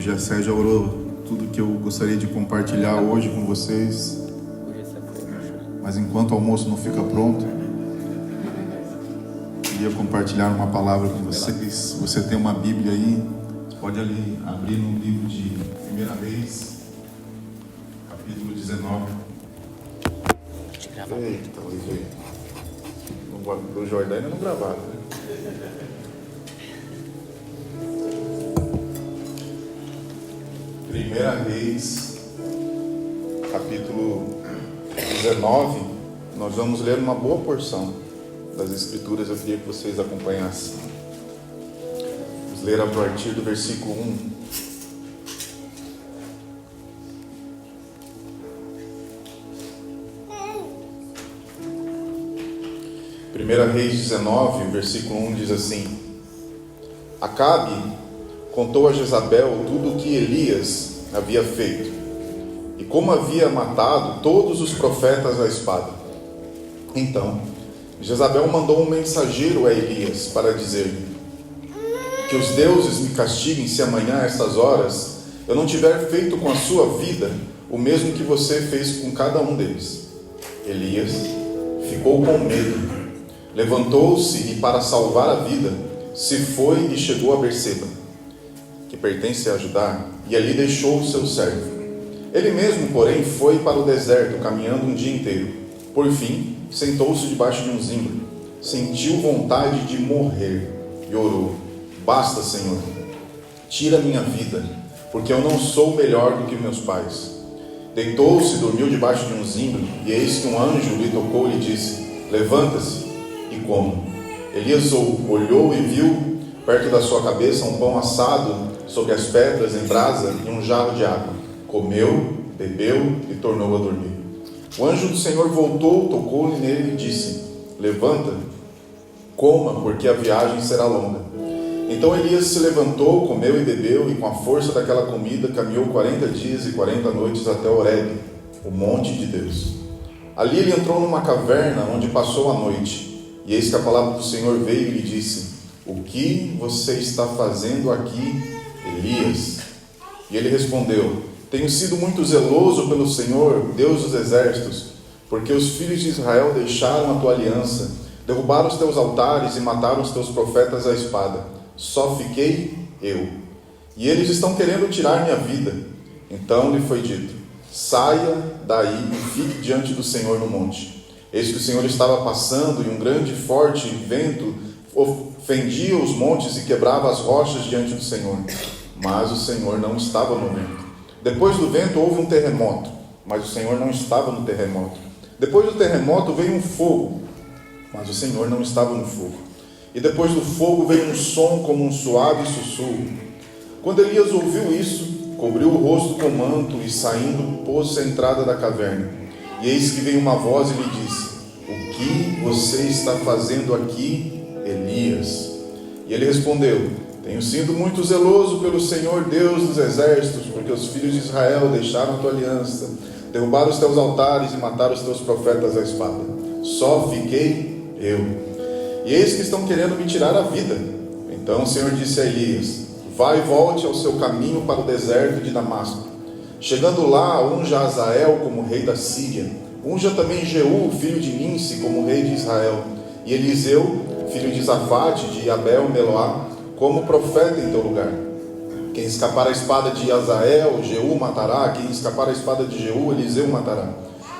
Jessé já orou tudo que eu gostaria de compartilhar hoje com vocês, mas enquanto o almoço não fica pronto, queria compartilhar uma palavra com vocês. Se você tem uma Bíblia aí, você pode ali abrir no livro de 1 Reis, capítulo 19. Eita, do Jordão ainda não gravaram, né? Primeira Reis, capítulo 19, nós vamos ler uma boa porção das Escrituras. Eu queria que vocês acompanhassem. Vamos ler a partir do versículo 1. Primeira Reis 19, o versículo 1 diz assim: Acabe contou a Jezabel tudo o que Elias havia feito, e como havia matado todos os profetas à espada. Então Jezabel mandou um mensageiro a Elias para dizer-lhe: que os deuses me castiguem se amanhã a estas horas eu não tiver feito com a sua vida o mesmo que você fez com cada um deles. Elias ficou com medo, levantou-se e, para salvar a vida, se foi e chegou a Berseba, que pertence a Judá, e ali deixou o seu servo. Ele mesmo, porém, foi para o deserto, caminhando um dia inteiro. Por fim, sentou-se debaixo de um zimbro, sentiu vontade de morrer e orou: Basta, Senhor, tira minha vida, porque eu não sou melhor do que meus pais. Deitou-se e dormiu debaixo de um zimbro, e eis que um anjo lhe tocou e lhe disse: Levanta-se e coma. Elias olhou e viu perto da sua cabeça um pão assado sobre as pedras em brasa e um jarro de água. Comeu, bebeu e tornou a dormir. O anjo do Senhor voltou, tocou-lhe nele e disse: Levanta, coma, porque a viagem será longa. Então Elias se levantou, comeu e bebeu, e com a força daquela comida caminhou 40 dias e 40 noites até Horebe, o monte de Deus. Ali ele entrou numa caverna onde passou a noite. E eis que a palavra do Senhor veio e lhe disse: O que você está fazendo aqui, Elias? E ele respondeu: Tenho sido muito zeloso pelo Senhor, Deus dos exércitos, porque os filhos de Israel deixaram a tua aliança, derrubaram os teus altares e mataram os teus profetas à espada. Só fiquei eu, e eles estão querendo tirar minha vida. Então lhe foi dito: Saia daí e fique diante do Senhor no monte. Eis que o Senhor estava passando, e um grande e forte vento fendia os montes e quebrava as rochas diante do Senhor. Mas o Senhor não estava no vento. Depois do vento houve um terremoto, mas o Senhor não estava no terremoto. Depois do terremoto veio um fogo, mas o Senhor não estava no fogo. E depois do fogo veio um som como um suave sussurro. Quando Elias ouviu isso, cobriu o rosto com o manto e, saindo, pôs-se à entrada da caverna. E eis que veio uma voz e lhe disse: O que você está fazendo aqui, Elias? E ele respondeu: Tenho sido muito zeloso pelo Senhor, Deus dos exércitos, porque os filhos de Israel deixaram a tua aliança, derrubaram os teus altares e mataram os teus profetas à espada. Só fiquei eu. E eis que estão querendo me tirar a vida. Então o Senhor disse a Elias: Vai e volte ao seu caminho para o deserto de Damasco. Chegando lá, unja Azael como rei da Síria. Unja também Jeú, filho de Ninsi, como rei de Israel. E Eliseu, filho de Zafate, de Abel Meloá, como profeta em teu lugar. Quem escapar a espada de Azael, Jeú matará. Quem escapar a espada de Jeú, Eliseu matará.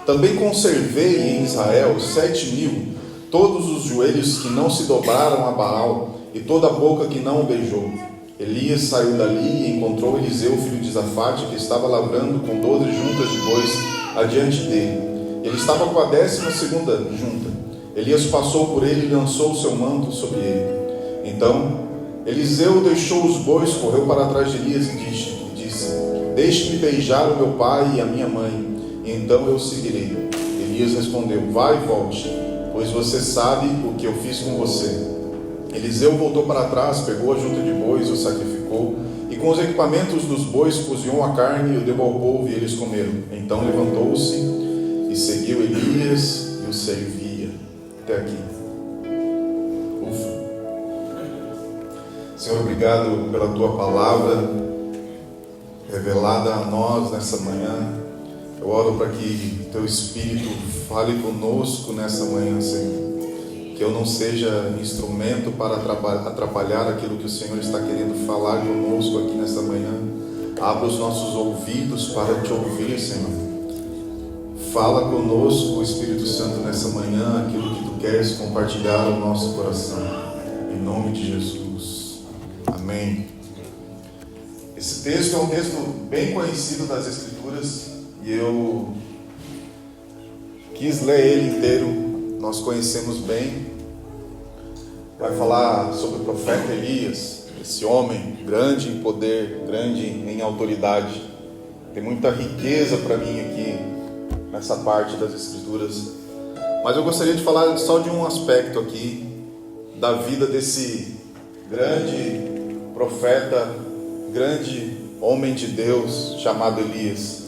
Também conservei em Israel 7.000, todos os joelhos que não se dobraram a Baal, e toda a boca que não o beijou. Elias saiu dali e encontrou Eliseu, filho de Zafate, que estava lavrando com 12 juntas de bois adiante dele. Ele estava com a 12ª junta. Elias passou por ele e lançou o seu manto sobre ele. Então Eliseu deixou os bois, correu para trás de Elias e disse: Deixe-me beijar o meu pai e a minha mãe, e então eu seguirei. Elias respondeu: Vai e volte, pois você sabe o que eu fiz com você. Eliseu voltou para trás, pegou a junta de bois, o sacrificou, e com os equipamentos dos bois cozinhou a carne e o deu ao povo, e eles comeram. Então levantou-se e seguiu Elias e o servia. Até aqui. Ufa. Senhor, obrigado pela tua palavra. revelada a nós nessa manhã. Eu oro para que Teu Espírito fale conosco nessa manhã, Senhor. Que eu não seja instrumento para atrapalhar aquilo que o Senhor está querendo falar conosco aqui nessa manhã. Abra os nossos ouvidos para Te ouvir, Senhor. Fala conosco, Espírito Santo, nessa manhã, aquilo que Tu queres compartilhar ao nosso coração. Em nome de Jesus. Amém. Esse texto é um texto bem conhecido das Escrituras e eu quis ler ele inteiro. Nós conhecemos bem. Vai falar sobre o profeta Elias, esse homem grande em poder, grande em autoridade. Tem muita riqueza para mim aqui nessa parte das Escrituras, mas eu gostaria de falar só de um aspecto aqui da vida desse grande profeta, grande homem de Deus chamado Elias.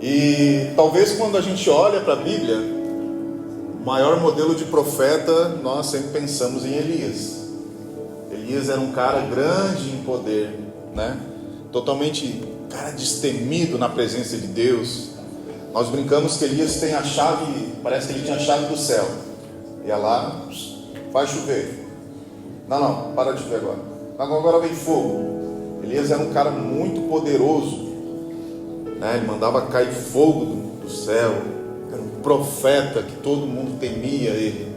E talvez quando a gente olha para a Bíblia, o maior modelo de profeta, nós sempre pensamos em Elias. Elias era um cara grande em poder, né? Totalmente cara destemido na presença de Deus. Nós brincamos que Elias tem a chave, parece que ele tinha a chave do céu. Ia lá, vai chover. Não, para de chover agora. Agora vem fogo. Elias era um cara muito poderoso, né? Ele mandava cair fogo do céu. Era um profeta que todo mundo temia ele.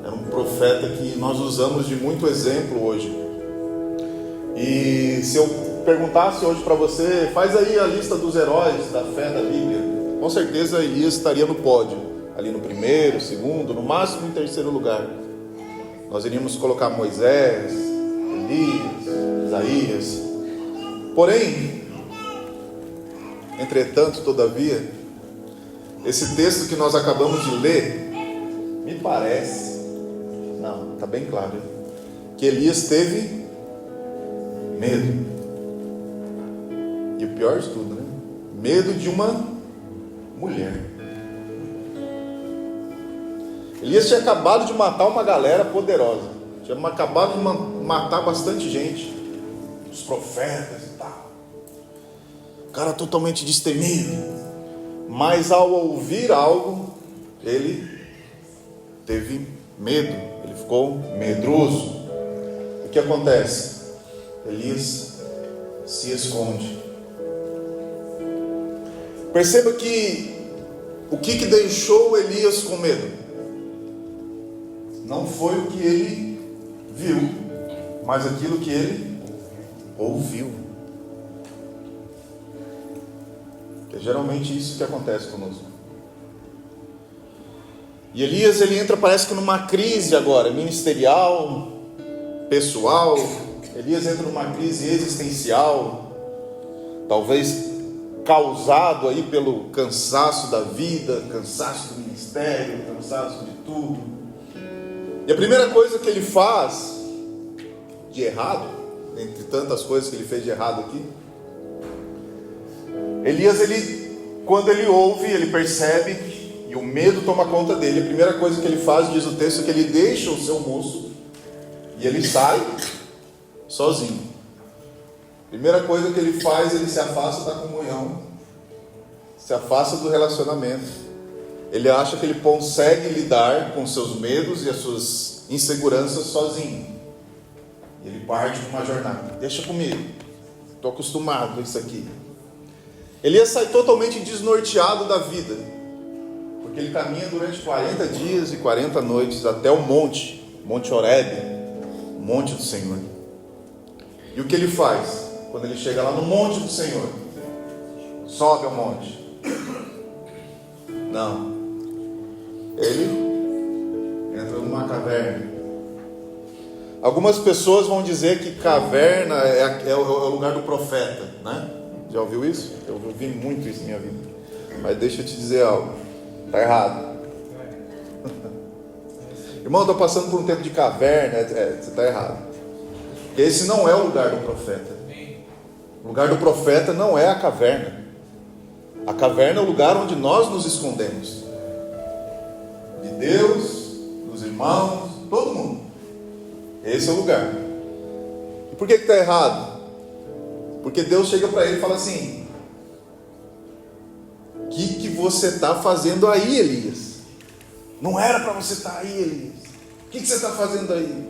Era um profeta que nós usamos de muito exemplo hoje. E se eu perguntasse hoje para você, faz aí a lista dos heróis da fé da Bíblia, com certeza Elias estaria no pódio, ali no primeiro, segundo, no máximo em terceiro lugar. Nós iríamos colocar Moisés, Elias, Isaías. Porém, entretanto, todavia, esse texto que nós acabamos de ler, me parece, não, está bem claro, que Elias teve medo. E o pior de tudo, né? Medo de uma mulher. Elias tinha acabado de matar uma galera poderosa, tinha acabado de matar bastante gente, os profetas e tal. O cara totalmente destemido, mas ao ouvir algo, ele teve medo, ele ficou medroso. O que acontece? Elias se esconde. Perceba que o que deixou Elias com medo não foi o que ele viu, mas aquilo que ele ouviu. É geralmente isso que acontece conosco. E Elias, ele entra, parece que numa crise agora, ministerial, pessoal. Elias entra numa crise existencial, talvez causado aí pelo cansaço da vida, cansaço do ministério, cansaço de tudo. E a primeira coisa que ele faz de errado, entre tantas coisas que ele fez de errado aqui, Elias, quando ele ouve, ele percebe e o medo toma conta dele. A primeira coisa que ele faz, diz o texto, é que ele deixa o seu moço e ele sai sozinho. Primeira coisa que ele faz, ele se afasta da comunhão, se afasta do relacionamento. Ele acha que ele consegue lidar com seus medos e as suas inseguranças sozinho. E ele parte para uma jornada. Deixa comigo, estou acostumado com isso aqui. Elias sai totalmente desnorteado da vida, porque ele caminha durante 40 dias e 40 noites até o Monte Horebe, o Monte do Senhor. E o que ele faz? Quando ele chega lá no monte do Senhor, sobe ao monte. Não. Ele entra numa caverna. Algumas pessoas vão dizer que caverna é o lugar do profeta, né? Já ouviu isso? Eu ouvi muito isso em minha vida. Mas deixa eu te dizer algo. Está errado. Irmão, eu estou passando por um tempo de caverna. Você está errado. Esse não é o lugar do profeta. O lugar do profeta não é a caverna. A caverna é o lugar onde nós nos escondemos de Deus, dos irmãos, todo mundo. Esse é o lugar. E por que está errado? Porque Deus chega para ele e fala assim: o que você está fazendo aí, Elias? Não era para você estar aí, Elias. O que você está fazendo aí?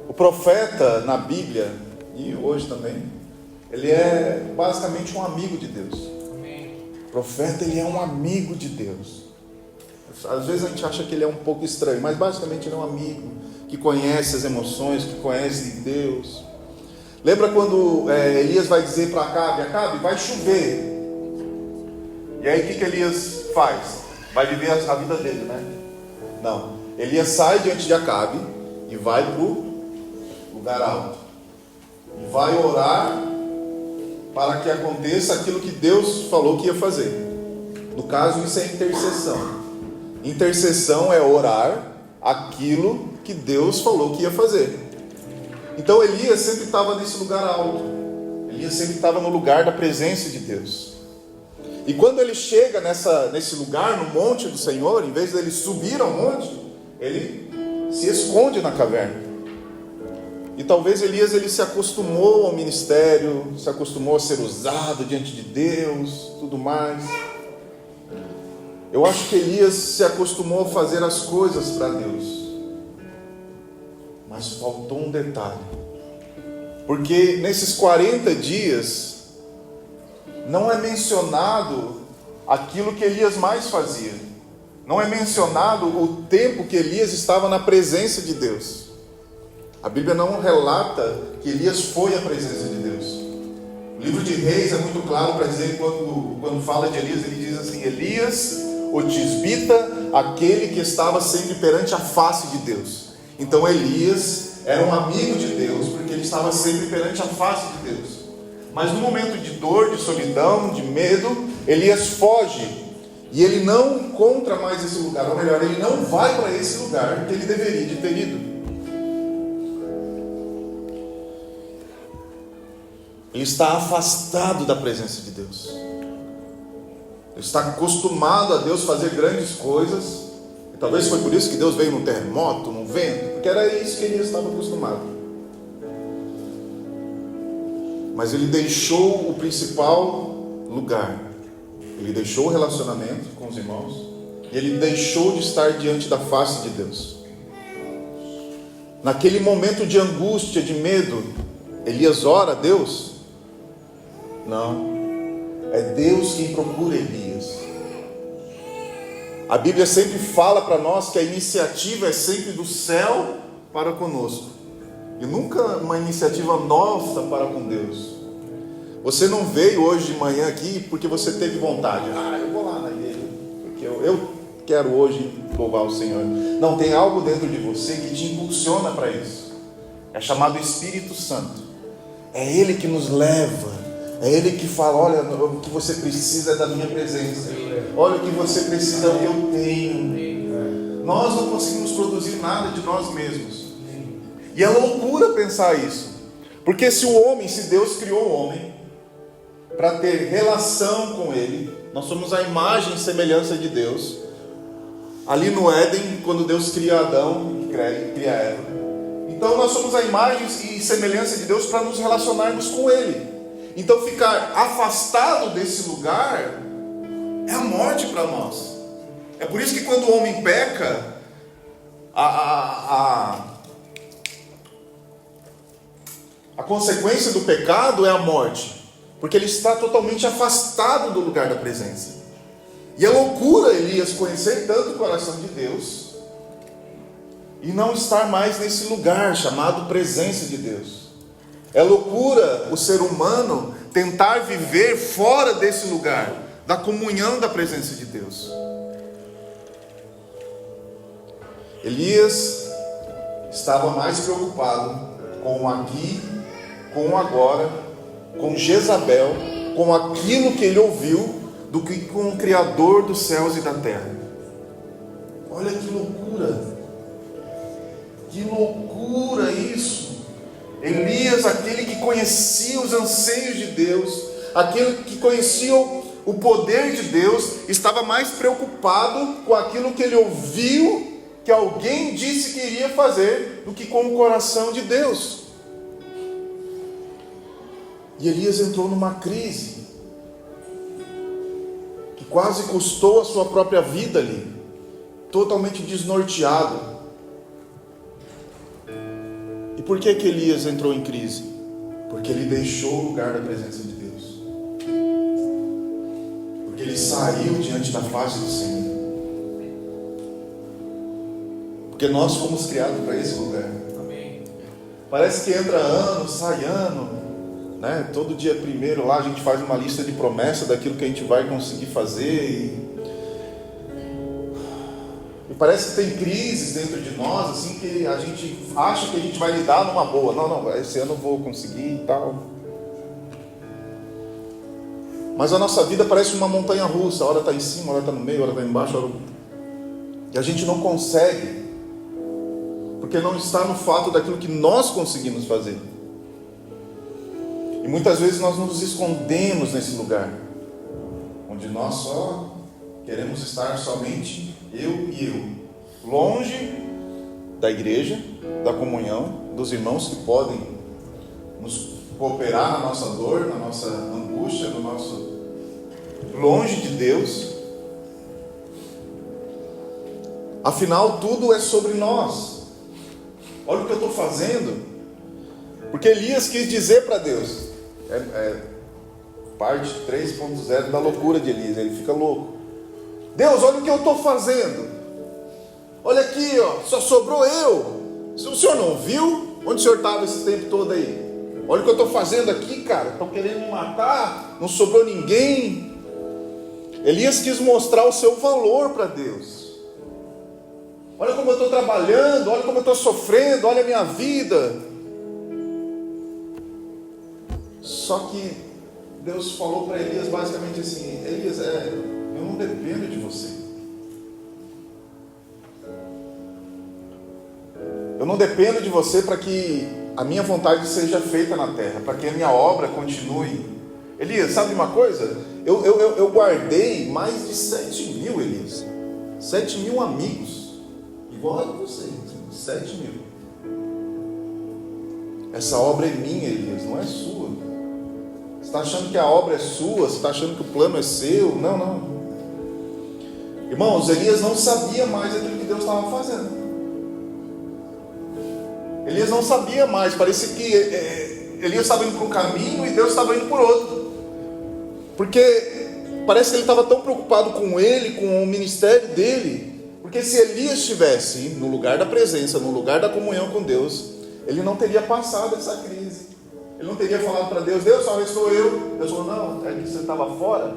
O profeta na Bíblia, e hoje também, ele é basicamente um amigo de Deus. O profeta, ele é um amigo de Deus. Às vezes a gente acha que ele é um pouco estranho, mas basicamente ele é um amigo que conhece as emoções, que conhece Deus. Lembra quando Elias vai dizer para Acabe: Acabe, vai chover. E aí o que Elias faz? Vai viver a vida dele, né? Não. Elias sai diante de Acabe e vai para o lugar alto. E vai orar para que aconteça aquilo que Deus falou que ia fazer. No caso, isso é intercessão. Intercessão é orar aquilo que Deus falou que ia fazer. Então Elias sempre estava nesse lugar alto. Elias sempre estava no lugar da presença de Deus. E quando ele chega nesse lugar, no monte do Senhor, em vez de ele subir ao monte, ele se esconde na caverna. E talvez Elias ele se acostumou ao ministério, se acostumou a ser usado diante de Deus, tudo mais. Eu acho que Elias se acostumou a fazer as coisas para Deus. Mas faltou um detalhe. Porque nesses 40 dias não é mencionado aquilo que Elias mais fazia. Não é mencionado o tempo que Elias estava na presença de Deus. A Bíblia não relata que Elias foi à presença de Deus. O livro de Reis é muito claro para dizer, quando fala de Elias, ele diz assim: Elias, o tisbita, aquele que estava sempre perante a face de Deus. Então Elias era um amigo de Deus, porque ele estava sempre perante a face de Deus. Mas no momento de dor, de solidão, de medo, Elias foge. E ele não encontra mais esse lugar, ou melhor, ele não vai para esse lugar que ele deveria de ter ido. Ele está afastado da presença de Deus. Ele está acostumado a Deus fazer grandes coisas. E talvez foi por isso que Deus veio num terremoto, num vento, porque era isso que ele estava acostumado. Mas ele deixou o principal lugar. Ele deixou o relacionamento com os irmãos. E ele deixou de estar diante da face de Deus. Naquele momento de angústia, de medo, Elias ora a Deus? Não. É Deus quem procura Elias. A Bíblia sempre fala para nós que a iniciativa é sempre do céu para conosco. E nunca uma iniciativa nossa para com Deus. Você não veio hoje de manhã aqui porque você teve vontade. Eu vou lá na igreja, porque eu quero hoje louvar o Senhor. Não, tem algo dentro de você que te impulsiona para isso. É chamado Espírito Santo. É Ele que nos leva. É Ele que fala: olha, o que você precisa é da minha presença. Olha, o que você precisa é o que eu tenho. Nós não conseguimos produzir nada de nós mesmos. E é loucura pensar isso. Porque se Deus criou o homem para ter relação com Ele, nós somos a imagem e semelhança de Deus. Ali no Éden, quando Deus cria Adão e cria Eva. Então nós somos a imagem e semelhança de Deus para nos relacionarmos com Ele. Então ficar afastado desse lugar é a morte para nós. É por isso que quando o homem peca, a consequência do pecado é a morte. Porque ele está totalmente afastado do lugar da presença. E é loucura Elias conhecer tanto o coração de Deus e não estar mais nesse lugar chamado presença de Deus. É loucura o ser humano tentar viver fora desse lugar, da comunhão da presença de Deus. Elias estava mais preocupado com o aqui, com o agora, com Jezabel, com aquilo que ele ouviu, do que com o Criador dos céus e da terra. Olha que loucura! Que loucura isso! Elias, aquele que conhecia os anseios de Deus, aquele que conhecia o poder de Deus, estava mais preocupado com aquilo que ele ouviu, que alguém disse que iria fazer, do que com o coração de Deus. E Elias entrou numa crise que quase custou a sua própria vida ali, totalmente desnorteado. E por que Elias entrou em crise? Porque ele deixou o lugar da presença de Deus. Porque ele saiu diante da face do Senhor. Porque nós fomos criados para esse lugar. Amém. Parece que entra ano, sai ano, né? Todo dia primeiro lá a gente faz uma lista de promessas daquilo que a gente vai conseguir fazer. E parece que tem crises dentro de nós, assim, que a gente acha que a gente vai lidar numa boa. Não, esse ano eu vou conseguir e tal. Mas a nossa vida parece uma montanha russa. A hora está em cima, a hora está no meio, a hora está embaixo. E a gente não consegue, porque não está no fato daquilo que nós conseguimos fazer. E muitas vezes nós nos escondemos nesse lugar, onde nós só queremos estar somente eu e eu, longe da igreja, da comunhão, dos irmãos que podem nos cooperar na nossa dor, na nossa angústia, longe de Deus. Afinal, tudo é sobre nós. Olha o que eu estou fazendo. Porque Elias quis dizer para Deus, parte 3.0 da loucura de Elias, ele fica louco. Deus, olha o que eu estou fazendo. Olha aqui, ó, só sobrou eu. O senhor não viu? Onde o senhor estava esse tempo todo aí? Olha o que eu estou fazendo aqui, cara. Estão querendo me matar. Não sobrou ninguém. Elias quis mostrar o seu valor para Deus. Olha como eu estou trabalhando. Olha como eu estou sofrendo. Olha a minha vida. Só que Deus falou para Elias basicamente assim: Elias, eu não dependo de você. Eu não dependo de você para que a minha vontade seja feita na terra, para que a minha obra continue. Elias, sabe uma coisa? Eu guardei mais de 7.000, Elias. 7.000 amigos. Igual a você, 7.000. Essa obra é minha, Elias, não é sua. Você está achando que a obra é sua? Você está achando que o plano é seu? Não. Irmãos, Elias não sabia mais aquilo que Deus estava fazendo. Elias não sabia mais. Parecia que Elias estava indo por um caminho e Deus estava indo por outro. Porque parece que ele estava tão preocupado com ele, com o ministério dele. Porque se Elias estivesse no lugar da presença, no lugar da comunhão com Deus, ele não teria passado essa crise. Ele não teria falado para Deus: Deus, só restou eu. Deus falou: não, é que você estava fora,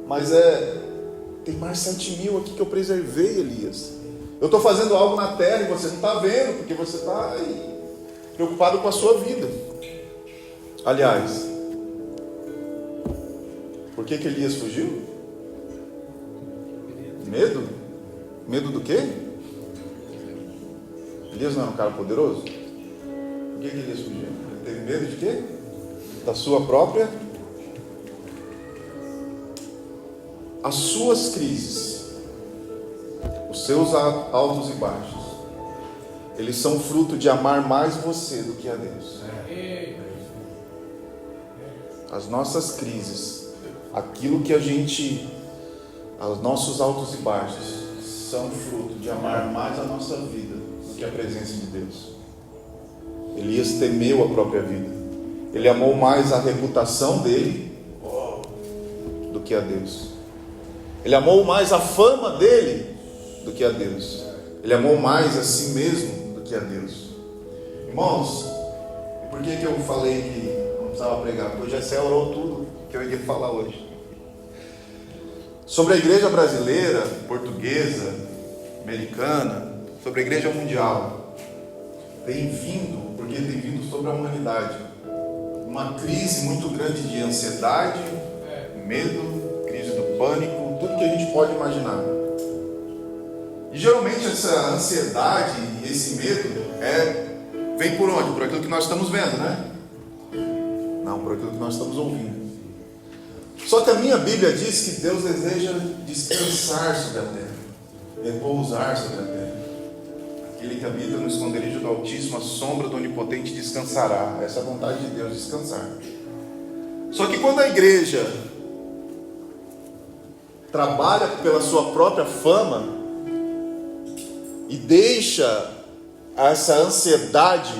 mas tem mais 7.000 aqui que eu preservei, Elias. Eu estou fazendo algo na terra e você não está vendo, porque você está aí preocupado com a sua vida. Aliás, por que Elias fugiu? Medo? Medo do quê? Elias não era um cara poderoso? Por que Elias fugiu? Ele teve medo de quê? Da sua própria... As suas crises, os seus altos e baixos, eles são fruto de amar mais você do que a Deus. As nossas crises, aquilo que os nossos altos e baixos, são fruto de amar mais a nossa vida do que a presença de Deus. Elias temeu a própria vida. Ele amou mais a reputação dele do que a Deus. Ele amou mais a fama dele do que a Deus. Ele amou mais a si mesmo do que a Deus. Irmãos, por que eu falei que não precisava pregar? Porque o Gessé orou tudo que eu iria falar hoje. Sobre a igreja brasileira, portuguesa, americana, sobre a igreja mundial. Tem vindo, porque tem vindo sobre a humanidade, uma crise muito grande de ansiedade, medo, crise do pânico, tudo que a gente pode imaginar. E geralmente essa ansiedade e esse medo vem por onde? Por aquilo que nós estamos vendo, né? Não, por aquilo que nós estamos ouvindo. Só que a minha Bíblia diz que Deus deseja descansar sobre a terra, repousar sobre a terra. Aquele que habita no esconderijo do Altíssimo, a sombra do Onipotente descansará. Essa é a vontade de Deus, descansar. Só que quando a igreja trabalha pela sua própria fama e deixa essa ansiedade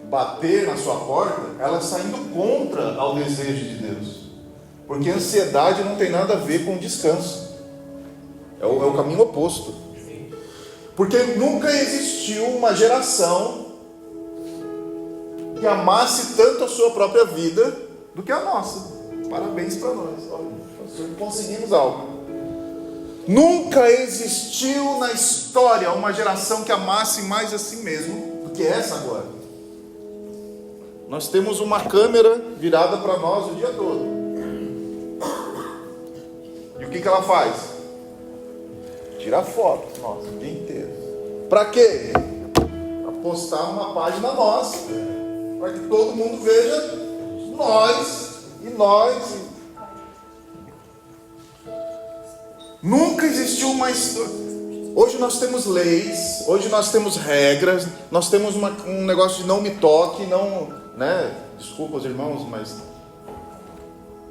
bater na sua porta, ela está indo contra ao desejo de Deus. Porque a ansiedade não tem nada a ver com descanso. É o caminho oposto. Porque nunca existiu uma geração que amasse tanto a sua própria vida do que a nossa. Parabéns para nós. Olha, conseguimos algo. Nunca existiu na história uma geração que amasse mais a si mesmo do que essa agora. Nós temos uma câmera virada para nós o dia todo. E o que ela faz? Tira foto, nossa, o dia inteiro. Para quê? Para postar uma página nossa, para que todo mundo veja nós e nós. Nunca existiu uma história. Hoje nós temos leis, hoje nós temos regras, nós temos um negócio de não me toque, não, né? Desculpa os irmãos, mas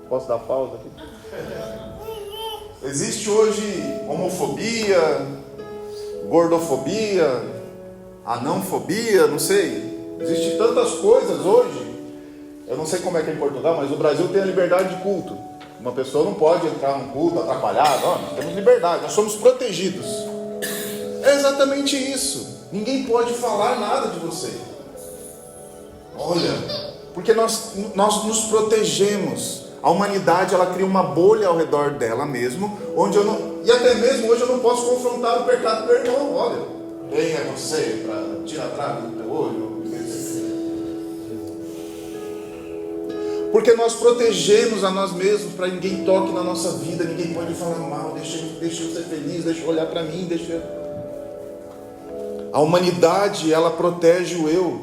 posso dar pausa aqui? Existe hoje homofobia, gordofobia, anãofobia, não sei. Existe tantas coisas hoje. Eu não sei como é que é em Portugal, mas o Brasil tem a liberdade de culto. Uma pessoa não pode entrar num culto atrapalhado. Não, nós temos liberdade, nós somos protegidos. É exatamente isso. Ninguém pode falar nada de você. Olha, porque nós nos protegemos. A humanidade, ela cria uma bolha ao redor dela mesmo, onde eu não, e até mesmo hoje eu não posso confrontar o pecado do meu irmão. Olha, quem é você para tirar a trave do teu olho? Porque nós protegemos a nós mesmos para ninguém toque na nossa vida, ninguém pode falar mal, deixa eu ser feliz, deixa eu olhar para mim, A humanidade, ela protege o eu.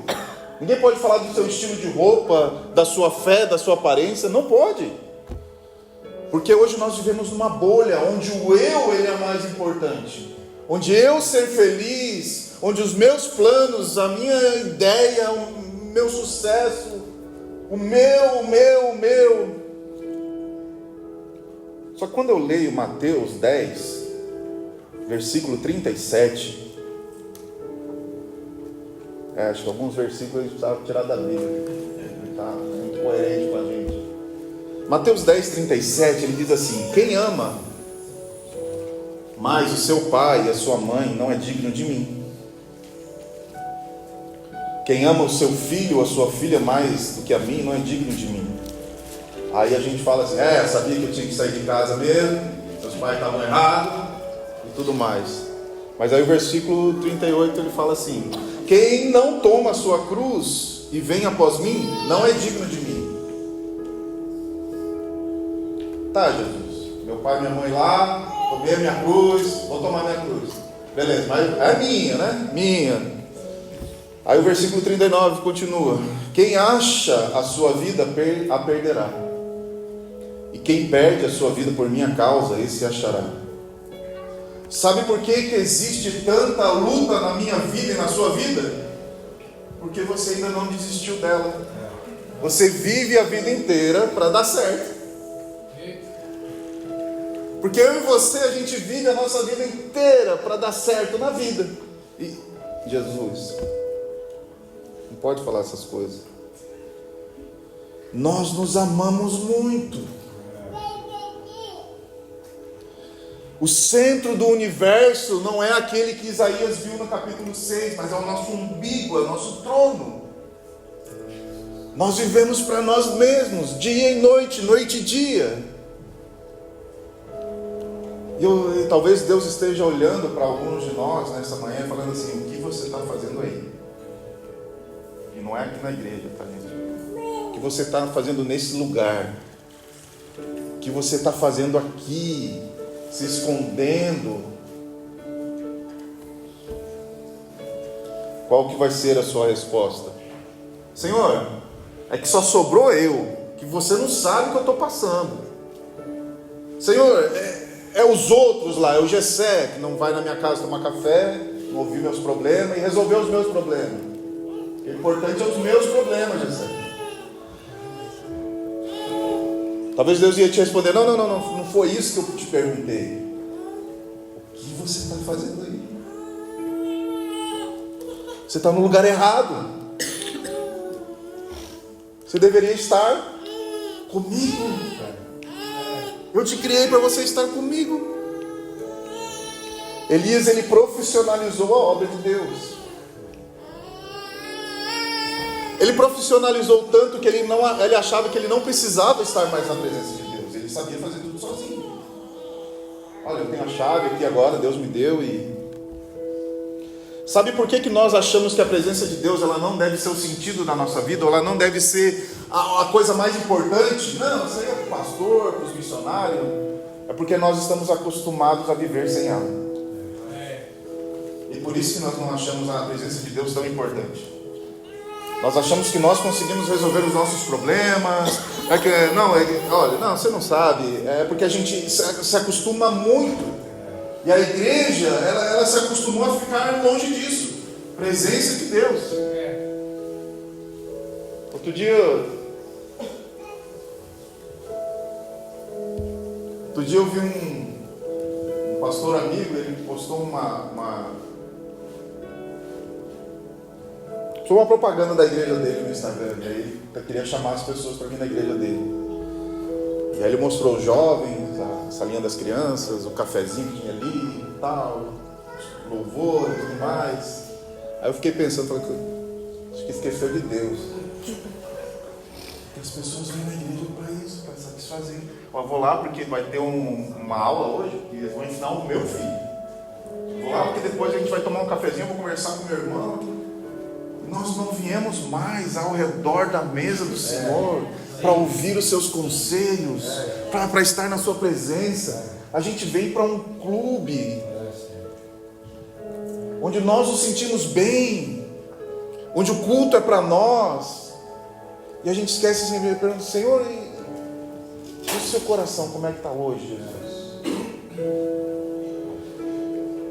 Ninguém pode falar do seu estilo de roupa, da sua fé, da sua aparência, não pode. Porque hoje nós vivemos numa bolha, onde o eu, ele é mais importante. Onde eu ser feliz, onde os meus planos, a minha ideia, o meu sucesso, o meu. Só que quando eu leio Mateus 10, versículo 37... acho que alguns versículos eles precisavam tirar da Bíblia. Está muito coerente com a gente. Mateus 10, 37, ele diz assim: quem ama mais o seu pai e a sua mãe não é digno de mim. Quem ama o seu filho ou a sua filha mais do que a mim não é digno de mim. Aí a gente fala assim: sabia que eu tinha que sair de casa mesmo, meus pais estavam errados e tudo mais. Mas aí o versículo 38 ele fala assim: quem não toma a sua cruz e vem após mim, não é digno de mim. Tá, Jesus, meu pai e minha mãe lá, tomei a minha cruz, vou tomar minha cruz. Beleza, mas é minha, né? Minha. Aí o versículo 39 continua: quem acha a sua vida, a perderá. E quem perde a sua vida por minha causa, esse achará. Sabe por que existe tanta luta na minha vida e na sua vida? Porque você ainda não desistiu dela. Você vive a vida inteira para dar certo. Porque eu e você, a gente vive a nossa vida inteira para dar certo na vida. E Jesus não pode falar essas coisas. Nós nos amamos muito. O centro do universo não é aquele que Isaías viu no capítulo 6, mas é o nosso umbigo, é o nosso trono. Nós vivemos para nós mesmos, dia e noite, noite e dia. E talvez Deus esteja olhando para alguns de nós nessa manhã e falando assim: o que você está fazendo aí? E não é aqui na igreja, tá, gente? O que você está fazendo nesse lugar? O que você está fazendo aqui? Se escondendo? Qual que vai ser a sua resposta? Senhor, é que só sobrou eu, que você não sabe o que eu estou passando. Senhor, é os outros lá, é o Gessé, que não vai na minha casa tomar café, não ouvir meus problemas e resolver os meus problemas. O importante é os meus problemas, Gessé. Talvez Deus ia te responder: não foi isso que eu te perguntei. O que você está fazendo aí? Você está no lugar errado. Você deveria estar comigo. Eu te criei para você estar comigo. Elias, ele profissionalizou a obra de Deus. Ele profissionalizou tanto que ele achava que ele não precisava estar mais na presença de Deus. Ele sabia fazer tudo sozinho. Olha, eu tenho a chave aqui agora, Deus me deu e... Sabe por que nós achamos que a presença de Deus ela não deve ser o sentido da nossa vida? Ou ela não deve ser a coisa mais importante? Não, isso aí é para o pastor, para os missionários. É porque nós estamos acostumados a viver sem ela. E por isso que nós não achamos a presença de Deus tão importante. Nós achamos que nós conseguimos resolver os nossos problemas. Olha, você não sabe. É porque a gente se acostuma muito. E a igreja, ela se acostumou a ficar longe disso. Presença de Deus. Outro dia eu vi um pastor amigo, ele postou uma propaganda da igreja dele no Instagram. E aí ele queria chamar as pessoas para vir na igreja dele. E aí ele mostrou os jovens, a salinha das crianças, o cafezinho que tinha ali e tal, louvor e tudo mais. Aí eu fiquei pensando, acho que esqueceu de Deus. Porque as pessoas vêm na igreja para isso, para satisfazer. Eu vou lá porque vai ter uma aula hoje, que eles vão ensinar o meu filho. Vou lá porque depois a gente vai tomar um cafezinho, eu vou conversar com meu irmão. Nós não viemos mais ao redor da mesa do Senhor para ouvir os seus conselhos, para estar na sua presença. A gente vem para um clube onde nós nos sentimos bem, onde o culto é para nós, e a gente esquece sempre de perguntar: Senhor, e o seu coração, como é que está hoje, Jesus?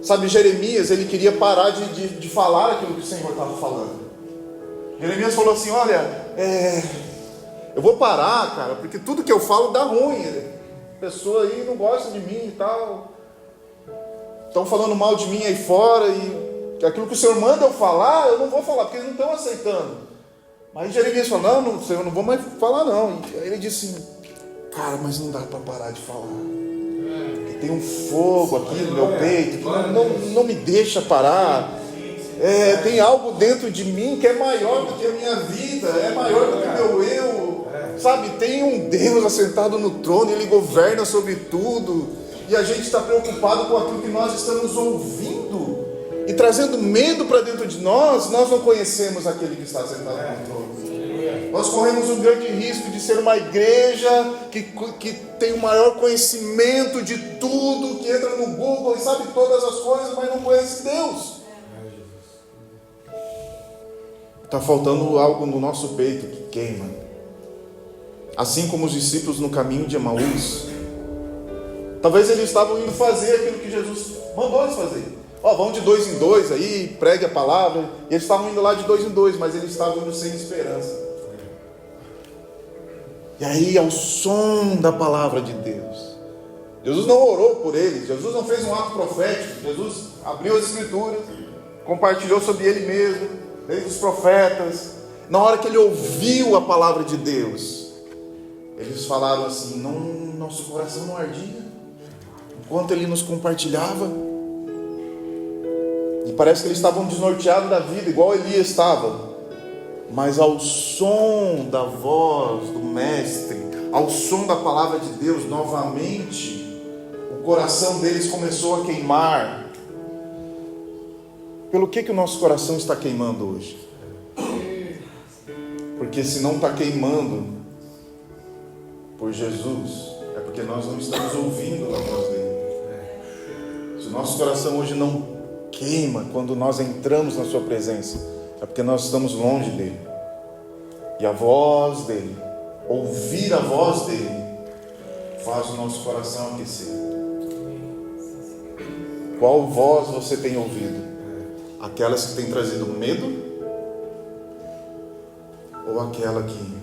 Sabe, Jeremias, ele queria parar de falar aquilo que o Senhor estava falando. Jeremias falou assim: olha, eu vou parar, cara, porque tudo que eu falo dá ruim. A pessoa aí não gosta de mim e tal. Estão falando mal de mim aí fora. E aquilo que o Senhor manda eu falar, eu não vou falar, porque eles não estão aceitando. Mas Jeremias falou: não, Senhor, eu não vou mais falar não. E aí ele disse assim: cara, mas não dá para parar de falar. Porque tem um fogo aqui no meu peito que não me deixa parar. Tem algo dentro de mim que é maior do que a minha vida, é maior do que o meu eu. Sabe, tem um Deus assentado no trono, Ele governa sobre tudo. E a gente está preocupado com aquilo que nós estamos ouvindo e trazendo medo para dentro de nós. Nós não conhecemos aquele que está sentado no trono. Nós corremos um grande risco de ser uma igreja que tem o maior conhecimento de tudo, que entra no Google e sabe todas as coisas, mas não conhece Deus. Está faltando algo no nosso peito que queima. Assim como os discípulos no caminho de Emaús. Talvez eles estavam indo fazer aquilo que Jesus mandou eles fazer. Vão de 2 em 2 aí, pregue a palavra. E eles estavam indo lá de 2 em 2, mas eles estavam indo sem esperança. E aí, ao som da palavra de Deus, Jesus não orou por eles, Jesus não fez um ato profético. Jesus abriu as escrituras, compartilhou sobre ele mesmo, desde os profetas. Na hora que ele ouviu a palavra de Deus, eles falaram assim: nosso coração não ardia enquanto ele nos compartilhava. E parece que eles estavam desnorteados da vida, igual Elias estava. Mas ao som da voz do Mestre, ao som da palavra de Deus, novamente o coração deles começou a queimar. Pelo que o nosso coração está queimando hoje? Porque se não está queimando por Jesus, é porque nós não estamos ouvindo a voz dele. Se o nosso coração hoje não queima quando nós entramos na sua presença, é porque nós estamos longe dele. E a voz dele, ouvir a voz dele, faz o nosso coração aquecer. Qual voz você tem ouvido? Aquelas que têm trazido medo? Ou aquela que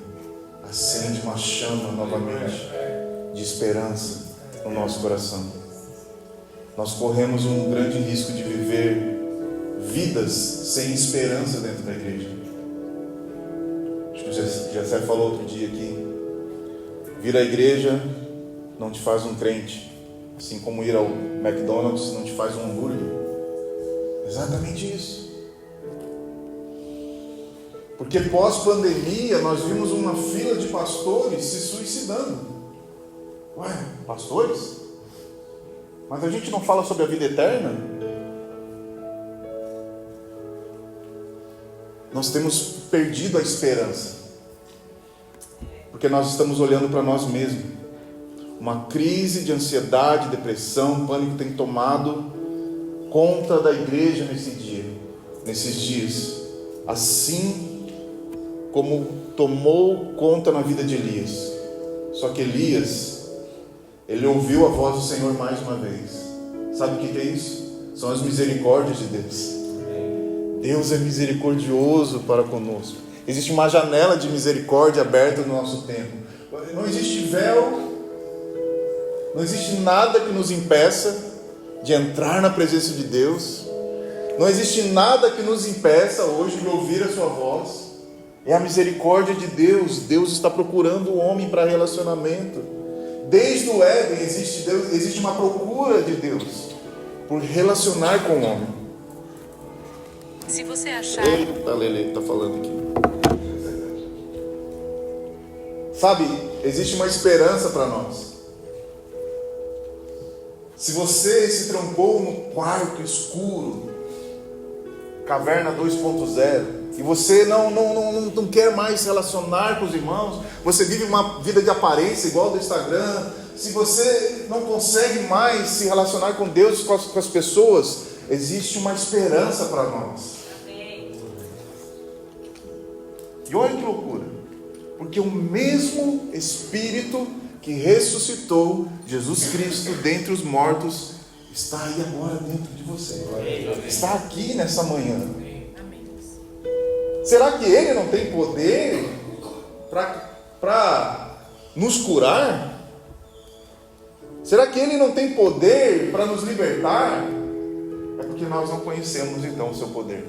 acende uma chama novamente esperança no nosso coração. Nós corremos um grande risco de viver vidas sem esperança dentro da igreja. Acho que o Jessé falou outro dia aqui: vir à igreja não te faz um crente, assim como ir ao McDonald's não te faz um hambúrguer. Exatamente isso. Porque pós-pandemia nós vimos uma fila de pastores se suicidando. Ué, pastores? Mas a gente não fala sobre a vida eterna? Nós temos perdido a esperança, porque nós estamos olhando para nós mesmos. Uma crise de ansiedade, depressão, pânico tem tomado conta da igreja nesses dias, assim como tomou conta na vida de Elias. Só que Elias, ele ouviu a voz do Senhor mais uma vez. Sabe o que é isso? São as misericórdias de Deus. Deus é misericordioso para conosco. Existe uma janela de misericórdia aberta no nosso tempo. Não existe véu, não existe nada que nos impeça de entrar na presença de Deus. Não existe nada que nos impeça hoje de ouvir a sua voz. É a misericórdia de Deus. Deus está procurando o homem para relacionamento. Desde o Éden existe uma procura de Deus por relacionar com o homem. Se você achar... Eita, Lele está falando aqui. Sabe, existe uma esperança para nós. Se você se trancou no quarto escuro, caverna 2.0, e você não quer mais se relacionar com os irmãos, você vive uma vida de aparência igual do Instagram, se você não consegue mais se relacionar com Deus, com as pessoas, existe uma esperança para nós. E olha que loucura, porque o mesmo Espírito que ressuscitou Jesus Cristo dentre os mortos está aí agora dentro de você. Está aqui nessa manhã. Será que Ele não tem poder para nos curar? Será que Ele não tem poder para nos libertar? É porque nós não conhecemos então o seu poder.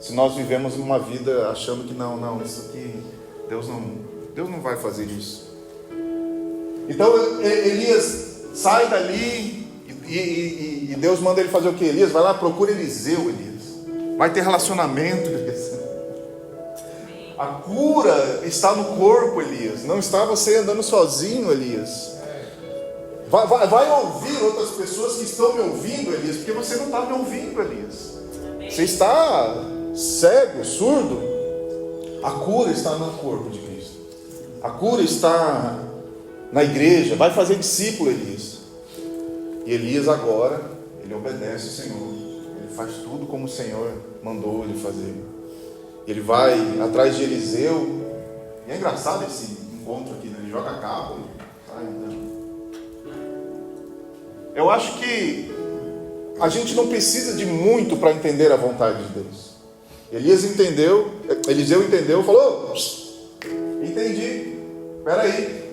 Se nós vivemos uma vida achando que não, isso aqui, Deus não vai fazer isso. Então Elias sai dali e Deus manda ele fazer o que? Elias, vai lá, procura Eliseu, Elias. Vai ter relacionamento, Elias. A cura está no corpo, Elias. Não está você andando sozinho, Elias. Vai ouvir outras pessoas que estão me ouvindo, Elias, porque você não está me ouvindo, Elias. Você está cego, surdo. A cura está no corpo de Cristo. A cura está na igreja. Vai fazer discípulo, Elias. E Elias agora, ele obedece o Senhor. Ele faz tudo como o Senhor mandou ele fazer. Ele vai atrás de Eliseu. E é engraçado esse encontro aqui, né? Ele joga a capa e sai andando. Eu acho que a gente não precisa de muito para entender a vontade de Deus. Eliseu entendeu, falou: entendi, peraí,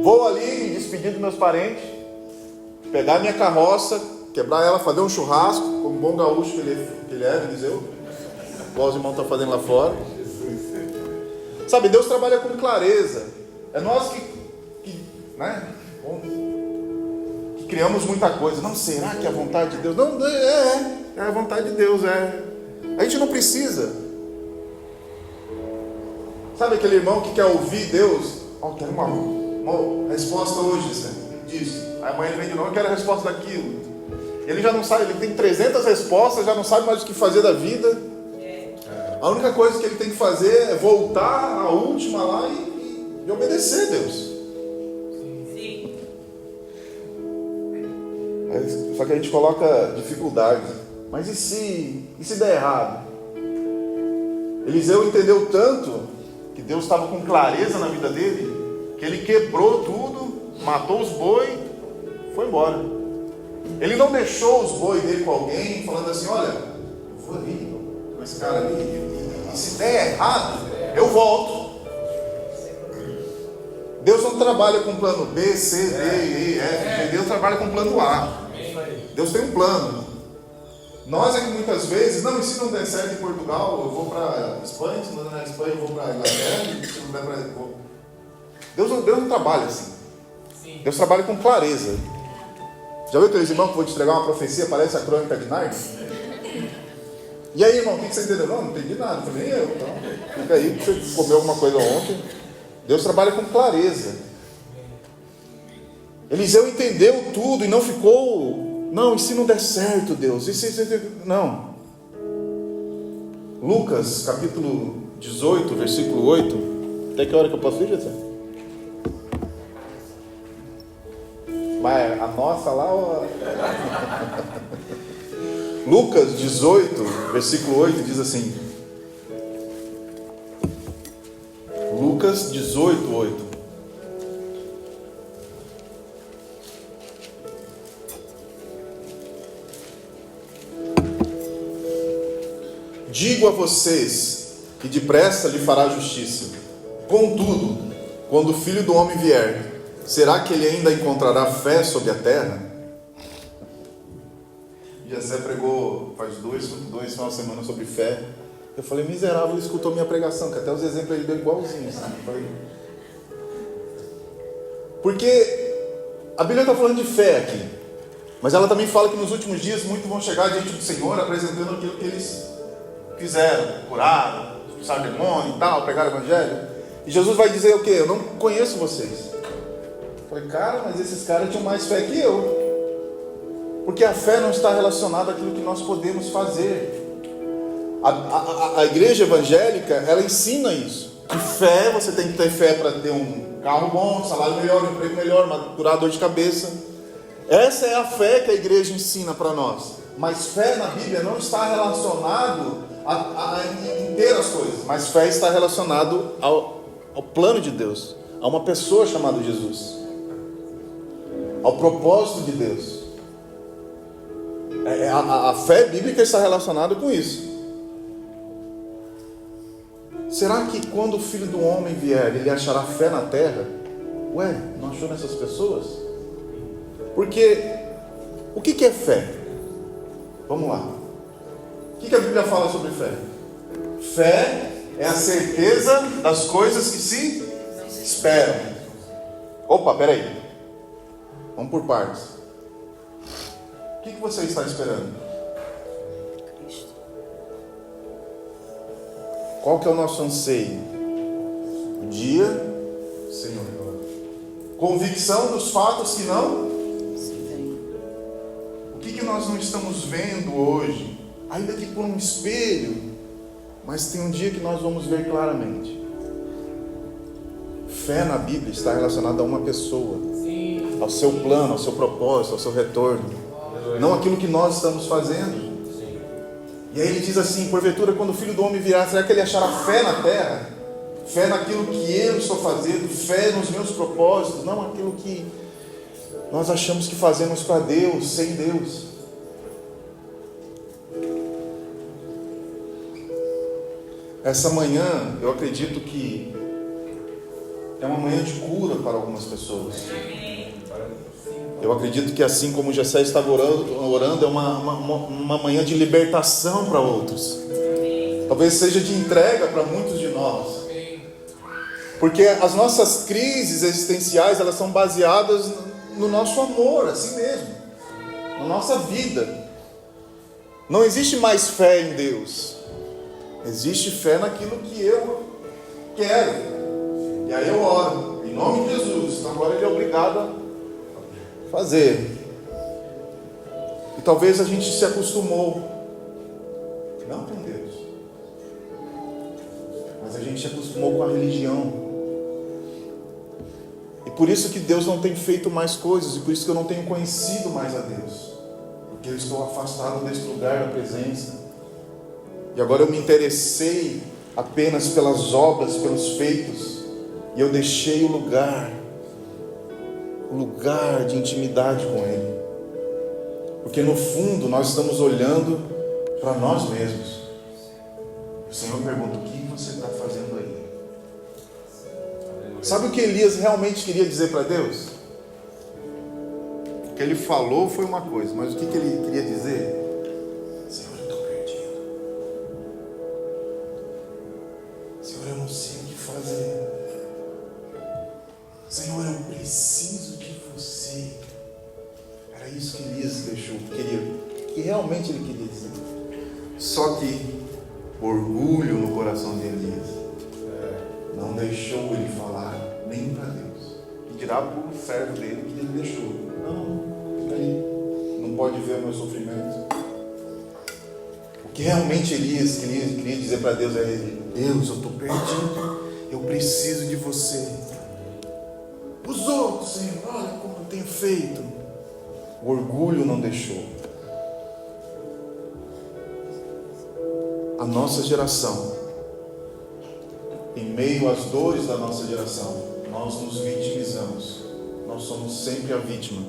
vou ali me despedir dos meus parentes, pegar minha carroça, quebrar ela, fazer um churrasco, como bom gaúcho que ele é, Eliseu, igual os irmãos estão fazendo lá fora. Sabe, Deus trabalha com clareza. É nós que criamos muita coisa. Não, será que é a vontade de Deus? Não, é a vontade de Deus, A gente não precisa. Sabe aquele irmão que quer ouvir Deus? Quero uma resposta hoje, disso. Aí amanhã ele vem de novo, eu quero a resposta daquilo. Ele já não sabe, ele tem 300 respostas, já não sabe mais o que fazer da vida. A única coisa que ele tem que fazer é voltar à última lá e obedecer a Deus. Sim. Só que a gente coloca dificuldades. Mas e se der errado? Eliseu entendeu tanto que Deus estava com clareza na vida dele, que ele quebrou tudo, matou os boi, foi embora. Ele não deixou os boi dele com alguém, falando assim: olha, eu vou ali com esse cara ali, e se der errado, eu volto. Deus não trabalha com plano B, C, D, E, F. Deus trabalha com plano A. Deus tem um plano. Nós é que muitas vezes, não, e se não der certo em Portugal, eu vou para Espanha, se não der na Espanha, eu vou para Inglaterra, se não der para... Deus não trabalha assim. Deus trabalha com clareza. Já viu aqueles irmãos que vou te entregar uma profecia, parece a crônica de Nárnia? E aí, irmão, o que você entendeu? Não entendi nada, não falei nem eu. Então, fica aí, você comeu alguma coisa ontem. Deus trabalha com clareza. Eliseu entendeu tudo e não ficou, não, e se não der certo, Deus? Não. Lucas, capítulo 18, versículo 8. Até que hora que eu posso ir, Jessé? Mas a nossa lá... Ó... Lucas 18, versículo 8 diz assim. Lucas 18, 8. Digo a vocês que depressa lhe fará justiça. Contudo, quando o Filho do Homem vier, será que ele ainda encontrará fé sobre a terra? Jessé pregou faz dois finais de semana sobre fé. Eu falei, miserável, ele escutou minha pregação, que até os exemplos ele deu igualzinho, sabe? Falei... Porque a Bíblia está falando de fé aqui, mas ela também fala que nos últimos dias muitos vão chegar diante do Senhor apresentando aquilo que eles fizeram, curaram, expulsaram demônio e tal, pregaram o evangelho. E Jesus vai dizer o quê? Eu não conheço vocês. Eu falei, cara, mas esses caras tinham mais fé que eu. Porque a fé não está relacionada àquilo que nós podemos fazer. A igreja evangélica, ela ensina isso. Que fé, você tem que ter fé para ter um carro bom, um salário melhor, um emprego melhor, curar dor de cabeça. Essa é a fé que a igreja ensina para nós. Mas fé na Bíblia não está relacionado em ter as coisas. Mas fé está relacionado ao plano de Deus, a uma pessoa chamada Jesus, ao propósito de Deus. A fé bíblica está relacionada com isso. Será que quando o Filho do Homem vier, ele achará fé na terra? Ué, não achou nessas pessoas? Porque o que é fé? Vamos lá. O que a Bíblia fala sobre fé? Fé é a certeza das coisas que se esperam. Opa, peraí. Vamos por partes. O que você está esperando? Qual que é o nosso anseio? O dia, Senhor. Convicção dos fatos que não? O que nós não estamos vendo hoje? Ainda que por um espelho, mas tem um dia que nós vamos ver claramente. Fé na Bíblia está relacionada a uma pessoa, ao seu plano, ao seu propósito, ao seu retorno. Não aquilo que nós estamos fazendo. E aí ele diz assim, porventura quando o Filho do Homem virá, será que ele achará fé na terra? Fé naquilo que eu estou fazendo, fé nos meus propósitos, não aquilo que nós achamos que fazemos para Deus, sem Deus. Essa manhã, eu acredito que é uma manhã de cura para algumas pessoas. Eu acredito que assim como Jessé estava orando é uma manhã de libertação para outros. Talvez seja de entrega para muitos de nós. Porque as nossas crises existenciais, elas são baseadas no nosso amor, assim mesmo. Na nossa vida. Não existe mais fé em Deus. Existe fé naquilo que eu quero. E aí eu oro, em nome de Jesus. Então agora ele é obrigado a fazer. E talvez a gente se acostumou, não com Deus, mas a gente se acostumou com a religião. E por isso que Deus não tem feito mais coisas, e por isso que eu não tenho conhecido mais a Deus, porque eu estou afastado desse lugar da presença. E agora eu me interessei apenas pelas obras, pelos feitos, e eu deixei o lugar de intimidade com Ele. Porque no fundo nós estamos olhando para nós mesmos. O Senhor pergunta, o que você está fazendo aí? Sabe o que Elias realmente queria dizer para Deus? O que ele falou foi uma coisa, mas o que ele queria dizer? Senhor, eu estou perdido. Senhor, eu não sei o que fazer. Senhor, eu preciso de você. Era isso que Elias deixou, que realmente ele queria dizer. Só que orgulho no coração de Elias não deixou ele falar nem para Deus. E dirá para o servo dele que ele deixou. Não, aí, não pode ver o meu sofrimento. O que realmente Elias queria dizer para Deus é: Deus, eu estou perdido, eu preciso de você. Os outros, Senhor, olha como eu tenho feito. O orgulho não deixou. A nossa geração, em meio às dores da nossa geração, nós nos vitimizamos. Nós somos sempre a vítima.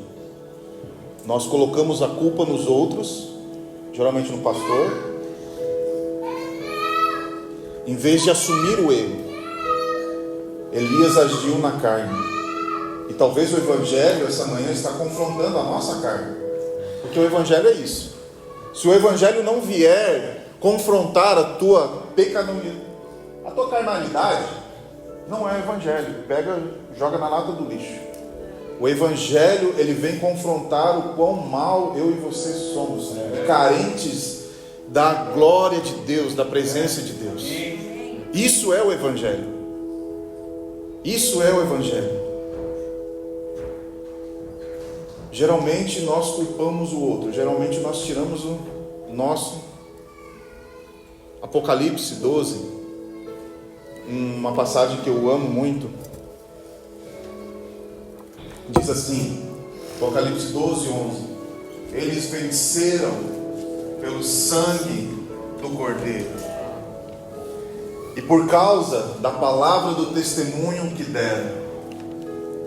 Nós colocamos a culpa nos outros, geralmente no pastor, em vez de assumir o erro. Elias agiu na carne. E talvez o Evangelho essa manhã está confrontando a nossa carne. Porque o Evangelho é isso. Se o Evangelho não vier confrontar a tua carnalidade, não é Evangelho. Joga na lata do lixo. O Evangelho, ele vem confrontar o quão mal eu e você somos, carentes da glória de Deus, da presença de Deus. Isso é o Evangelho. Isso é o Evangelho. Geralmente nós culpamos o outro, geralmente nós tiramos o nosso. Apocalipse 12, uma passagem que eu amo muito, diz assim, Apocalipse 12, 11: eles venceram pelo sangue do Cordeiro e por causa da palavra do testemunho que deram,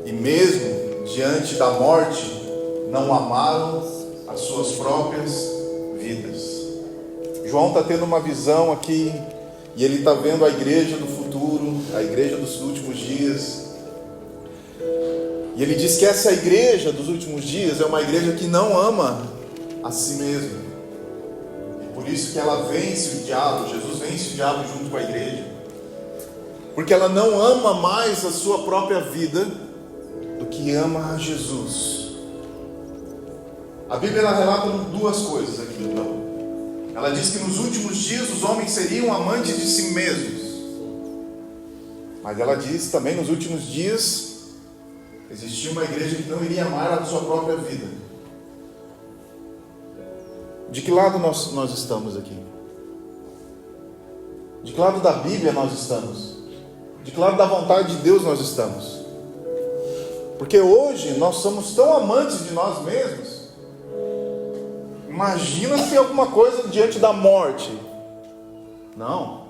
e mesmo diante da morte não amaram as suas próprias vidas. João está tendo uma visão aqui, e ele está vendo a igreja do futuro, a igreja dos últimos dias, e ele diz que essa igreja dos últimos dias é uma igreja que não ama a si mesma, e por isso que ela vence o diabo. Jesus vence o diabo junto com a igreja, porque ela não ama mais a sua própria vida do que ama a Jesus. A Bíblia ela relata duas coisas aqui, então. Ela diz que nos últimos dias os homens seriam amantes de si mesmos. Mas ela diz também, nos últimos dias existia uma igreja que não iria amar a sua própria vida. De que lado nós estamos aqui? De que lado da Bíblia nós estamos? De que lado da vontade de Deus nós estamos? Porque hoje nós somos tão amantes de nós mesmos. Imagina se alguma coisa diante da morte. Não,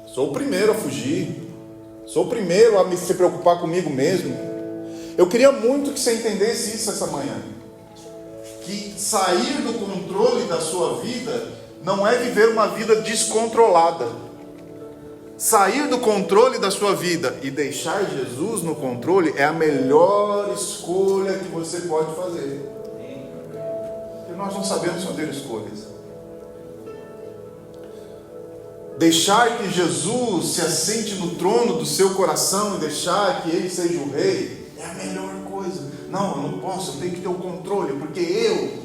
sou o primeiro a fugir, sou o primeiro a se preocupar comigo mesmo. Eu queria muito que você entendesse isso essa manhã, que sair do controle da sua vida não é viver uma vida descontrolada. Sair do controle da sua vida e deixar Jesus no controle é a melhor escolha que você pode fazer. Nós não sabemos fazer escolhas. Deixar que Jesus se assente no trono do seu coração e deixar que Ele seja o rei é a melhor coisa. Não, eu não posso, eu tenho que ter o controle, porque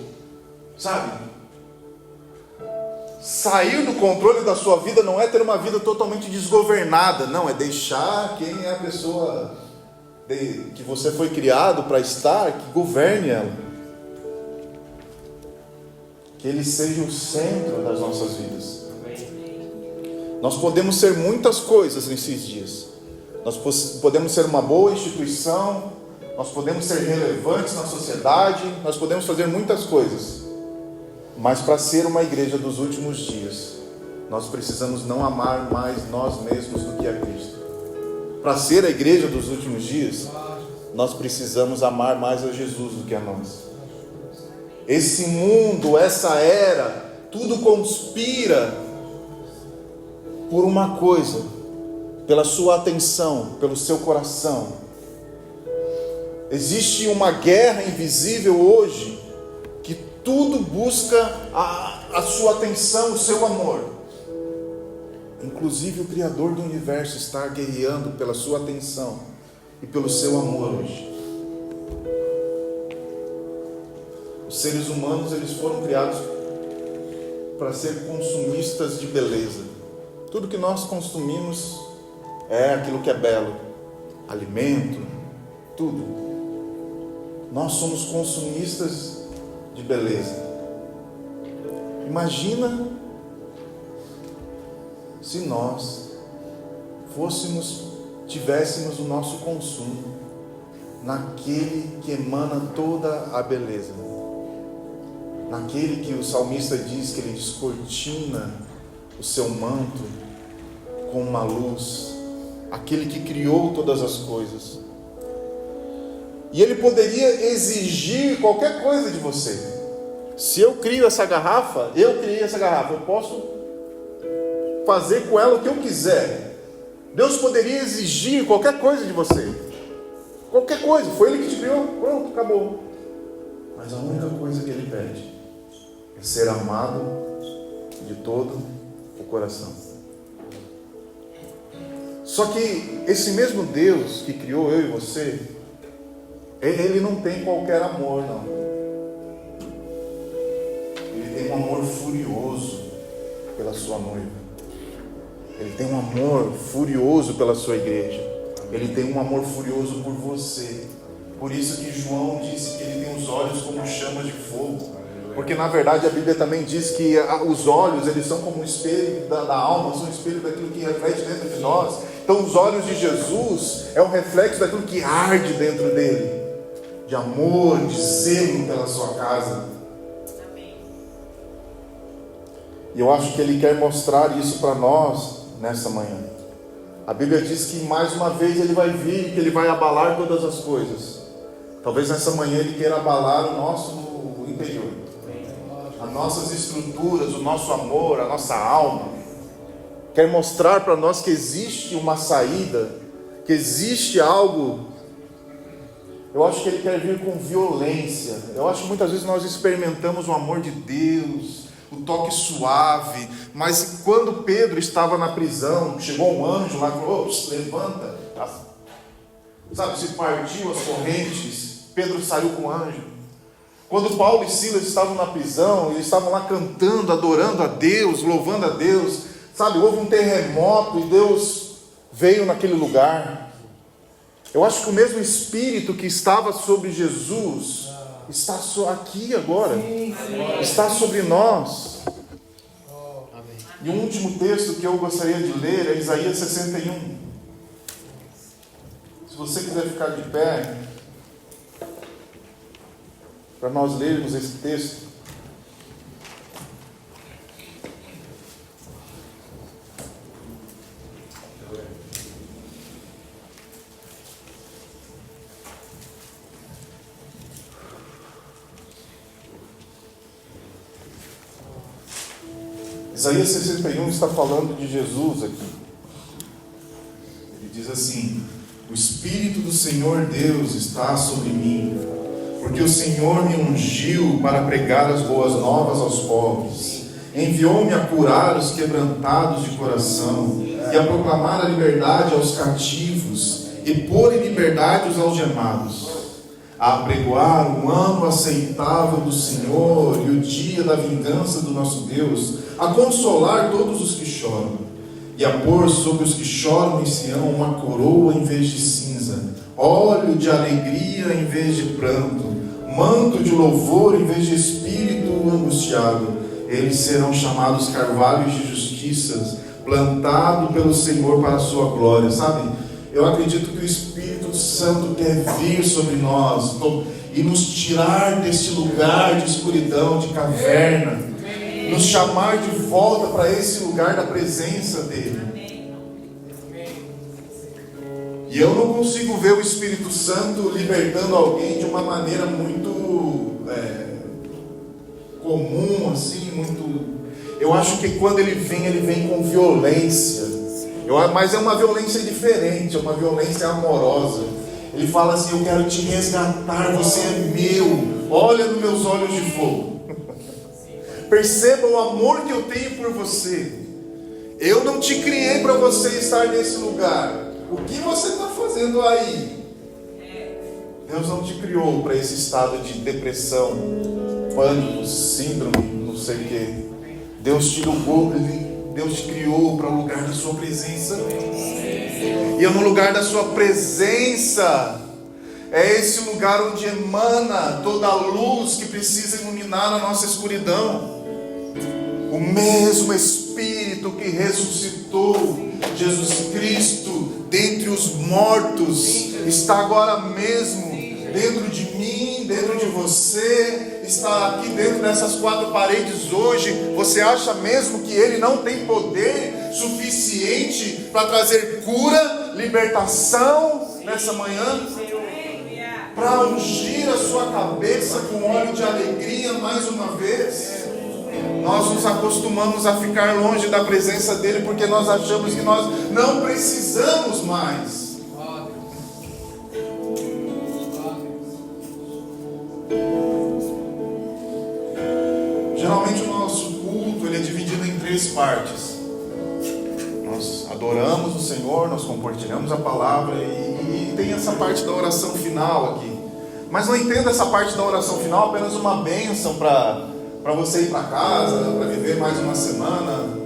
sair do controle da sua vida não é ter uma vida totalmente desgovernada, não, é deixar quem é a pessoa que você foi criado para estar, que governe ela. Que Ele seja o centro das nossas vidas. Nós podemos ser muitas coisas nesses dias. Nós podemos ser uma boa instituição, nós podemos ser relevantes na sociedade, nós podemos fazer muitas coisas. Mas para ser uma igreja dos últimos dias, nós precisamos não amar mais nós mesmos do que a Cristo. Para ser a igreja dos últimos dias, nós precisamos amar mais a Jesus do que a nós. Esse mundo, essa era, tudo conspira por uma coisa: pela sua atenção, pelo seu coração. Existe uma guerra invisível hoje, que tudo busca a sua atenção, o seu amor. Inclusive o Criador do Universo está guerreando pela sua atenção e pelo seu amor hoje. Os seres humanos, eles foram criados para ser consumistas de beleza. Tudo que nós consumimos é aquilo que é belo, alimento, tudo. Nós somos consumistas de beleza. Imagina se nós tivéssemos o nosso consumo naquele que emana toda a beleza, naquele que o salmista diz que ele descortina o seu manto com uma luz, aquele que criou todas as coisas. E ele poderia exigir qualquer coisa de você. Se eu crio essa garrafa, eu posso fazer com ela o que eu quiser. Deus poderia exigir qualquer coisa de você, qualquer coisa. Foi Ele que te criou, pronto, acabou. Mas a única coisa que Ele pede é ser amado de todo o coração. Só que esse mesmo Deus que criou eu e você, Ele não tem qualquer amor, não. Ele tem um amor furioso pela sua noiva. Ele tem um amor furioso pela sua igreja. Ele tem um amor furioso por você. Por isso que João disse que ele tem os olhos como chamas de fogo. Porque na verdade a Bíblia também diz que os olhos, eles são como um espelho da alma, são um espelho daquilo que reflete dentro de nós. Então os olhos de Jesus é um reflexo daquilo que arde dentro dele, de amor, de zelo pela sua casa. E eu acho que Ele quer mostrar isso para nós nessa manhã. A Bíblia diz que mais uma vez Ele vai vir, que Ele vai abalar todas as coisas. Talvez nessa manhã Ele queira abalar o nosso interior, as nossas estruturas, o nosso amor, a nossa alma. Quer mostrar para nós que existe uma saída, que existe algo. Eu acho que Ele quer vir com violência. Eu acho que muitas vezes nós experimentamos o amor de Deus, o toque suave, mas quando Pedro estava na prisão, chegou um anjo lá e falou: levanta, sabe, se partiu as correntes. Pedro saiu com o anjo. Quando Paulo e Silas estavam na prisão, eles estavam lá cantando, adorando a Deus, louvando a Deus, sabe, houve um terremoto e Deus veio naquele lugar. Eu acho que o mesmo Espírito que estava sobre Jesus está aqui agora, está sobre nós. E o último texto que eu gostaria de ler é Isaías 61. Se você quiser ficar de pé, para nós lermos esse texto. Isaías 61 está falando de Jesus aqui. Ele diz assim: o Espírito do Senhor Deus está sobre mim, porque o Senhor me ungiu para pregar as boas novas aos pobres. Enviou-me a curar os quebrantados de coração e a proclamar a liberdade aos cativos e pôr em liberdade os algemados, a apregoar o ano aceitável do Senhor e o dia da vingança do nosso Deus, a consolar todos os que choram, e a pôr sobre os que choram em Sião uma coroa em vez de cinza, óleo de alegria em vez de pranto, manto de louvor em vez de espírito angustiado. Eles serão chamados carvalhos de justiça, plantado pelo Senhor para a sua glória. Sabe, eu acredito que o Espírito Santo quer vir sobre nós e nos tirar desse lugar de escuridão, de caverna, nos chamar de volta para esse lugar da presença dele. E eu não consigo ver o Espírito Santo libertando alguém de uma maneira muito comum, assim, muito. Eu acho que quando ele vem com violência. Mas é uma violência diferente, é uma violência amorosa. Ele fala assim: eu quero te resgatar, você é meu, olha nos meus olhos de fogo. Perceba o amor que eu tenho por você. Eu não te criei para você estar nesse lugar. O que você está fazendo aí? Deus não te criou para esse estado de depressão, pânico, síndrome, não sei o que. Deus te criou para o lugar da sua presença. E no lugar da sua presença é esse lugar onde emana toda a luz que precisa iluminar a nossa escuridão. O mesmo Espírito que ressuscitou Jesus Cristo dentre os mortos está agora mesmo dentro de mim, dentro de você, está aqui dentro dessas quatro paredes hoje. Você acha mesmo que Ele não tem poder suficiente para trazer cura, libertação nessa manhã? Para ungir a sua cabeça com óleo de alegria mais uma vez? Nós nos acostumamos a ficar longe da presença dEle porque nós achamos que nós não precisamos mais. Geralmente o nosso culto ele é dividido em 3 partes. Nós adoramos o Senhor, nós compartilhamos a palavra e tem essa parte da oração final aqui. Mas não entenda essa parte da oração final apenas uma bênção para você ir para casa, para viver mais uma semana.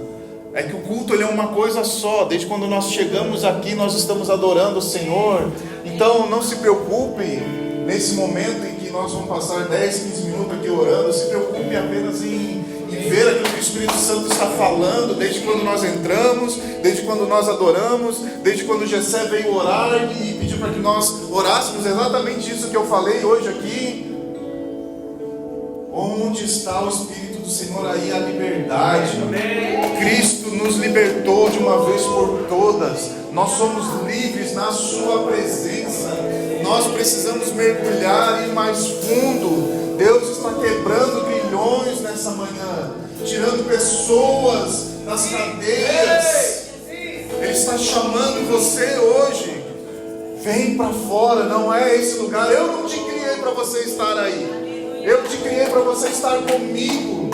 É que o culto ele é uma coisa só. Desde quando nós chegamos aqui, nós estamos adorando o Senhor. Então não se preocupe nesse momento em que nós vamos passar 10, 15 minutos aqui orando. Se preocupe apenas em ver aquilo que o Espírito Santo está falando. Desde quando nós entramos, desde quando nós adoramos, desde quando o Gessé veio orar e pediu para que nós orássemos exatamente isso que eu falei hoje aqui. Onde está o Espírito do Senhor? Aí a liberdade. Cristo nos libertou de uma vez por todas. Nós somos livres na sua presença. Nós precisamos mergulhar e ir mais fundo. Deus está quebrando grilhões nessa manhã, tirando pessoas das cadeias. Ele está chamando você hoje. Vem para fora, não é esse lugar. Eu não te criei para você estar aí. Eu te criei para você estar comigo.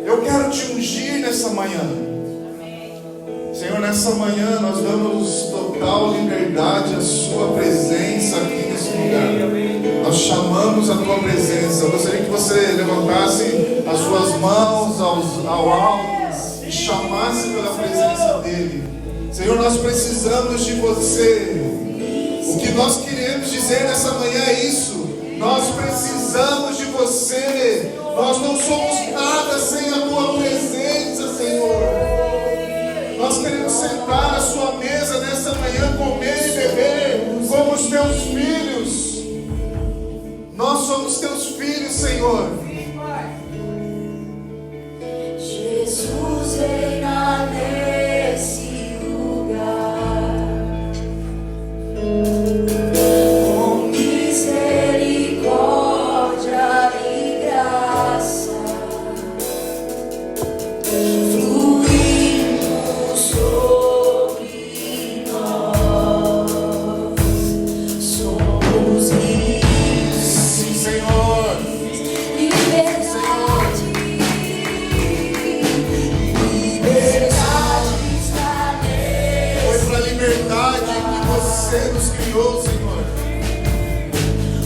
Eu quero te ungir nessa manhã. Senhor, nessa manhã nós damos total liberdade à sua presença aqui nesse lugar. Nós chamamos a tua presença. Eu gostaria que você levantasse as suas mãos ao alto e chamasse pela presença dEle. Senhor, nós precisamos de você. O que nós queremos dizer nessa manhã é isso. Nós precisamos de você. Nós não somos nada sem a tua presença, Senhor. Nós queremos sentar à sua mesa nessa manhã, comer e beber como os teus filhos. Nós somos teus filhos, Senhor. Jesus reina nesse lugar. Você nos criou, Senhor.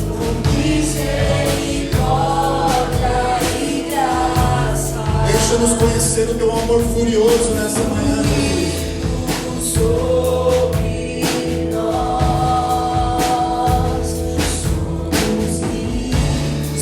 Com misericórdia e graça. Deixa-nos conhecer o teu amor furioso nessa manhã, Jesus. Sobre nós somos livres.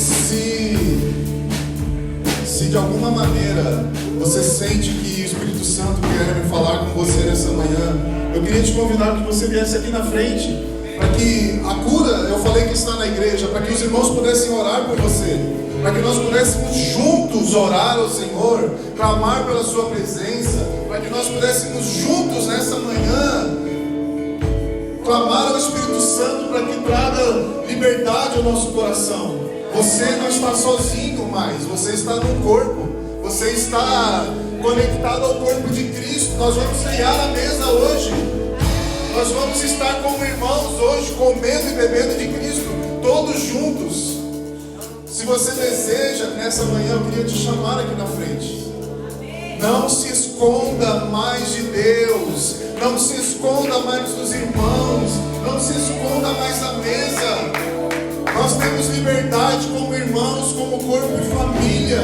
Se de alguma maneira você sente que o Espírito Santo quer falar com você nessa manhã, eu queria te convidar que você viesse aqui na frente, para que a cura, eu falei que está na igreja, para que os irmãos pudessem orar por você, para que nós pudéssemos juntos orar ao Senhor, clamar pela sua presença, para que nós pudéssemos juntos nessa manhã clamar ao Espírito Santo para que traga liberdade ao nosso coração. Você não está sozinho mais, você está no corpo, você está conectado ao corpo de Cristo. Nós vamos ceiar a mesa hoje. Nós vamos estar como irmãos hoje, comendo e bebendo de Cristo, todos juntos. Se você deseja, nessa manhã eu queria te chamar aqui na frente. Não se esconda mais de Deus. Não se esconda mais dos irmãos. Não se esconda mais da mesa. Nós temos liberdade como irmãos, como corpo e família.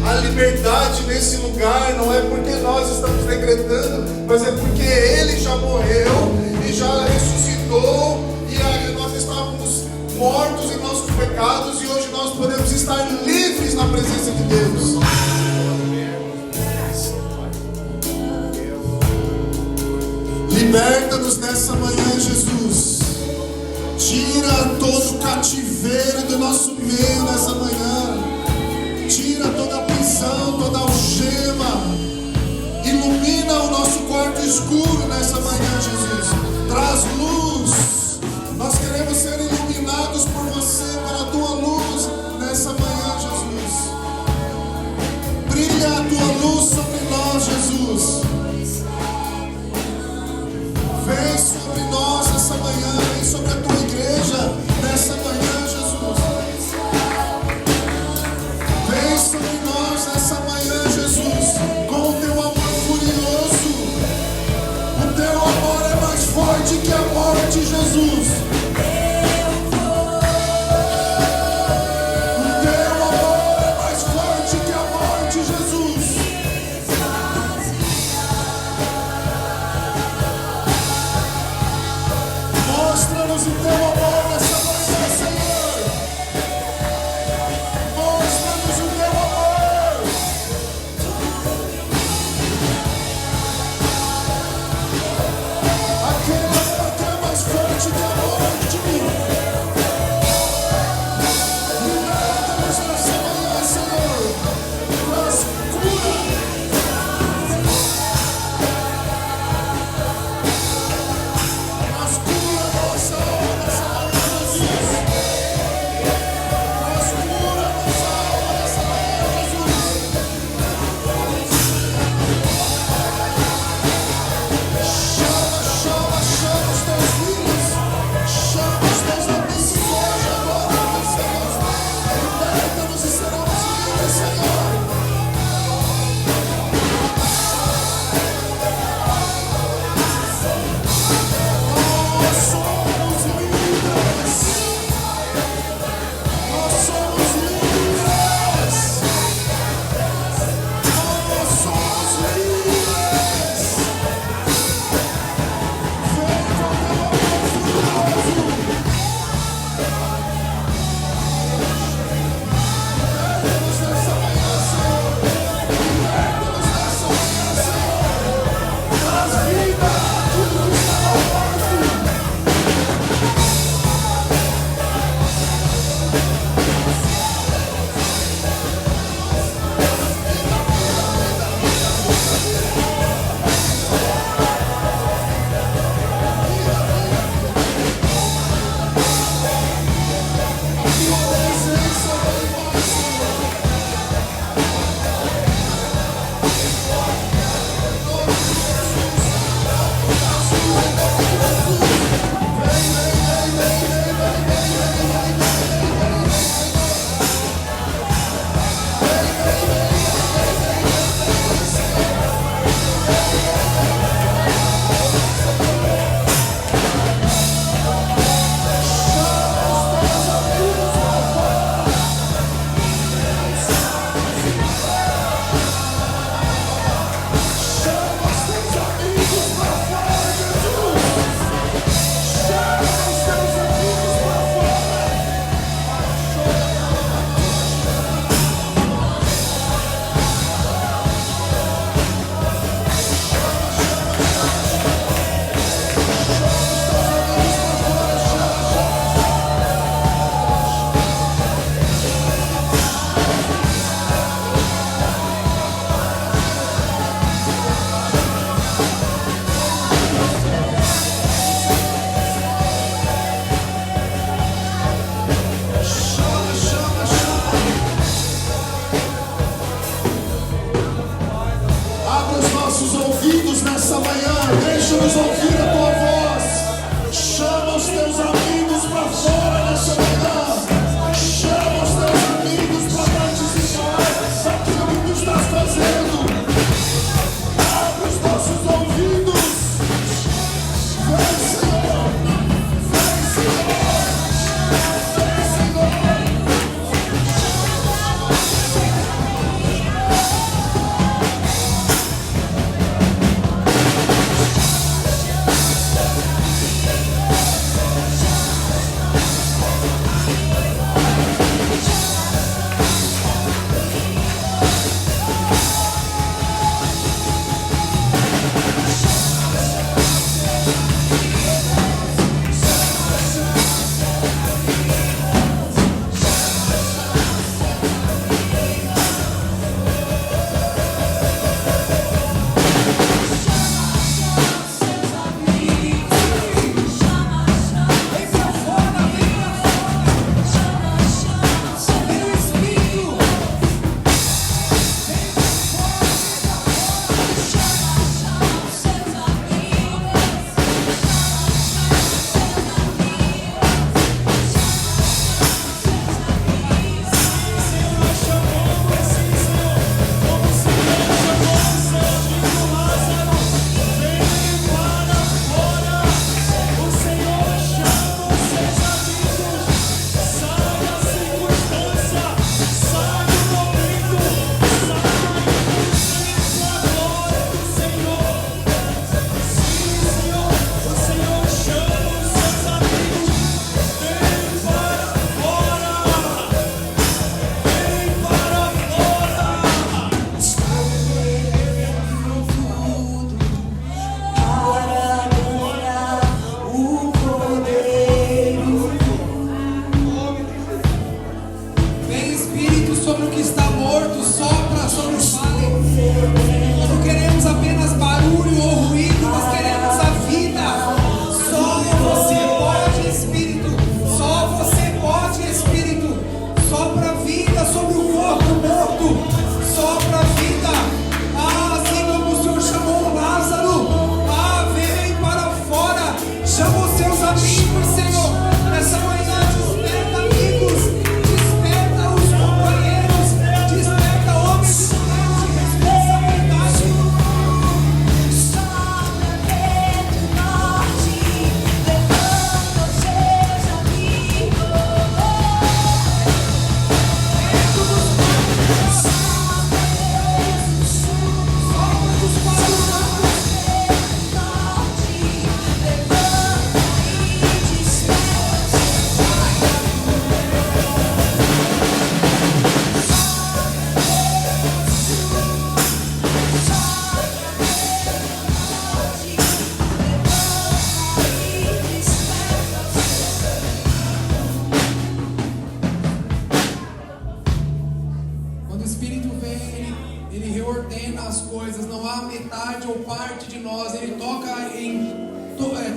A liberdade nesse lugar não é porque nós estamos decretando, mas é porque Ele já morreu e já ressuscitou. E aí nós estávamos mortos em nossos pecados e hoje nós podemos estar livres na presença de Deus. Liberta-nos nessa manhã, Jesus. Tira todo o cativeiro do nosso meio nessa manhã. Tira toda a prisão, toda a algema. Ilumina o nosso quarto escuro nessa manhã, Jesus. Traz luz. Nós queremos ser iluminados por você, pela tua luz nessa manhã, Jesus. Brilha a tua luz sobre nós, Jesus. Vem sobre nós essa manhã, vem sobre a tua igreja nessa manhã, Jesus. Vem sobre nós nessa manhã, Jesus, com o teu amor furioso. O teu amor é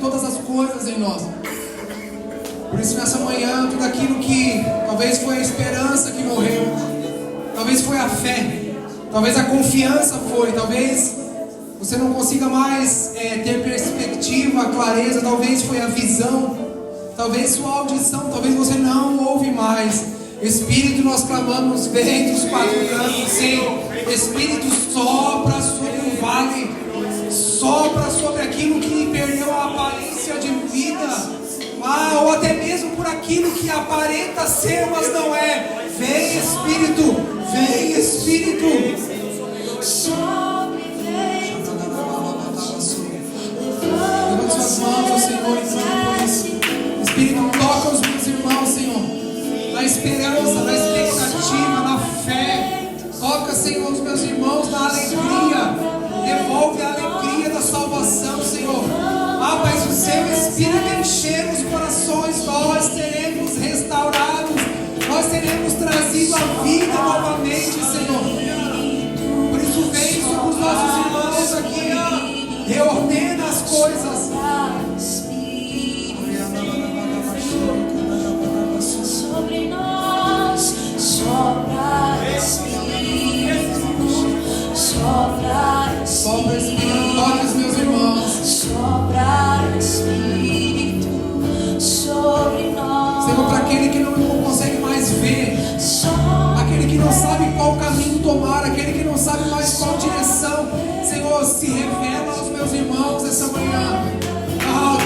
todas as coisas em nós. Por isso nessa manhã, tudo aquilo que talvez foi a esperança que morreu, talvez foi a fé, talvez a confiança foi, talvez você não consiga mais ter perspectiva, clareza, talvez foi a visão, talvez sua audição, talvez você não ouve mais. Espírito, nós clamamos, vem dos quatro cantos, sim. Espírito, sopra sobre o vale, sopra sobre aquilo que perdeu a aparência de vida, ou até mesmo por aquilo que aparenta ser, mas não é. Vem Espírito, vem Espírito. Levante suas mãos ao Senhor e clame por isso. Espírito, toca os meus irmãos, Senhor, na esperança, na expectativa, na fé. Toca, Senhor, os meus irmãos na alegria. Devolve a alegria da salvação, Senhor. Pai, se o seu Espírito encher os corações, nós seremos restaurados, nós seremos trazidos à vida novamente, Senhor. Por isso, vem sobre os nossos irmãos aqui, reordena as coisas. Sobre nós, sopra Espírito, sopra Espírito, toque os meus irmãos. Sopra Espírito sobre nós. Senhor, para aquele que não consegue mais ver, aquele que não sabe qual caminho tomar, aquele que não sabe mais qual direção, Senhor, se revela aos meus irmãos essa manhã.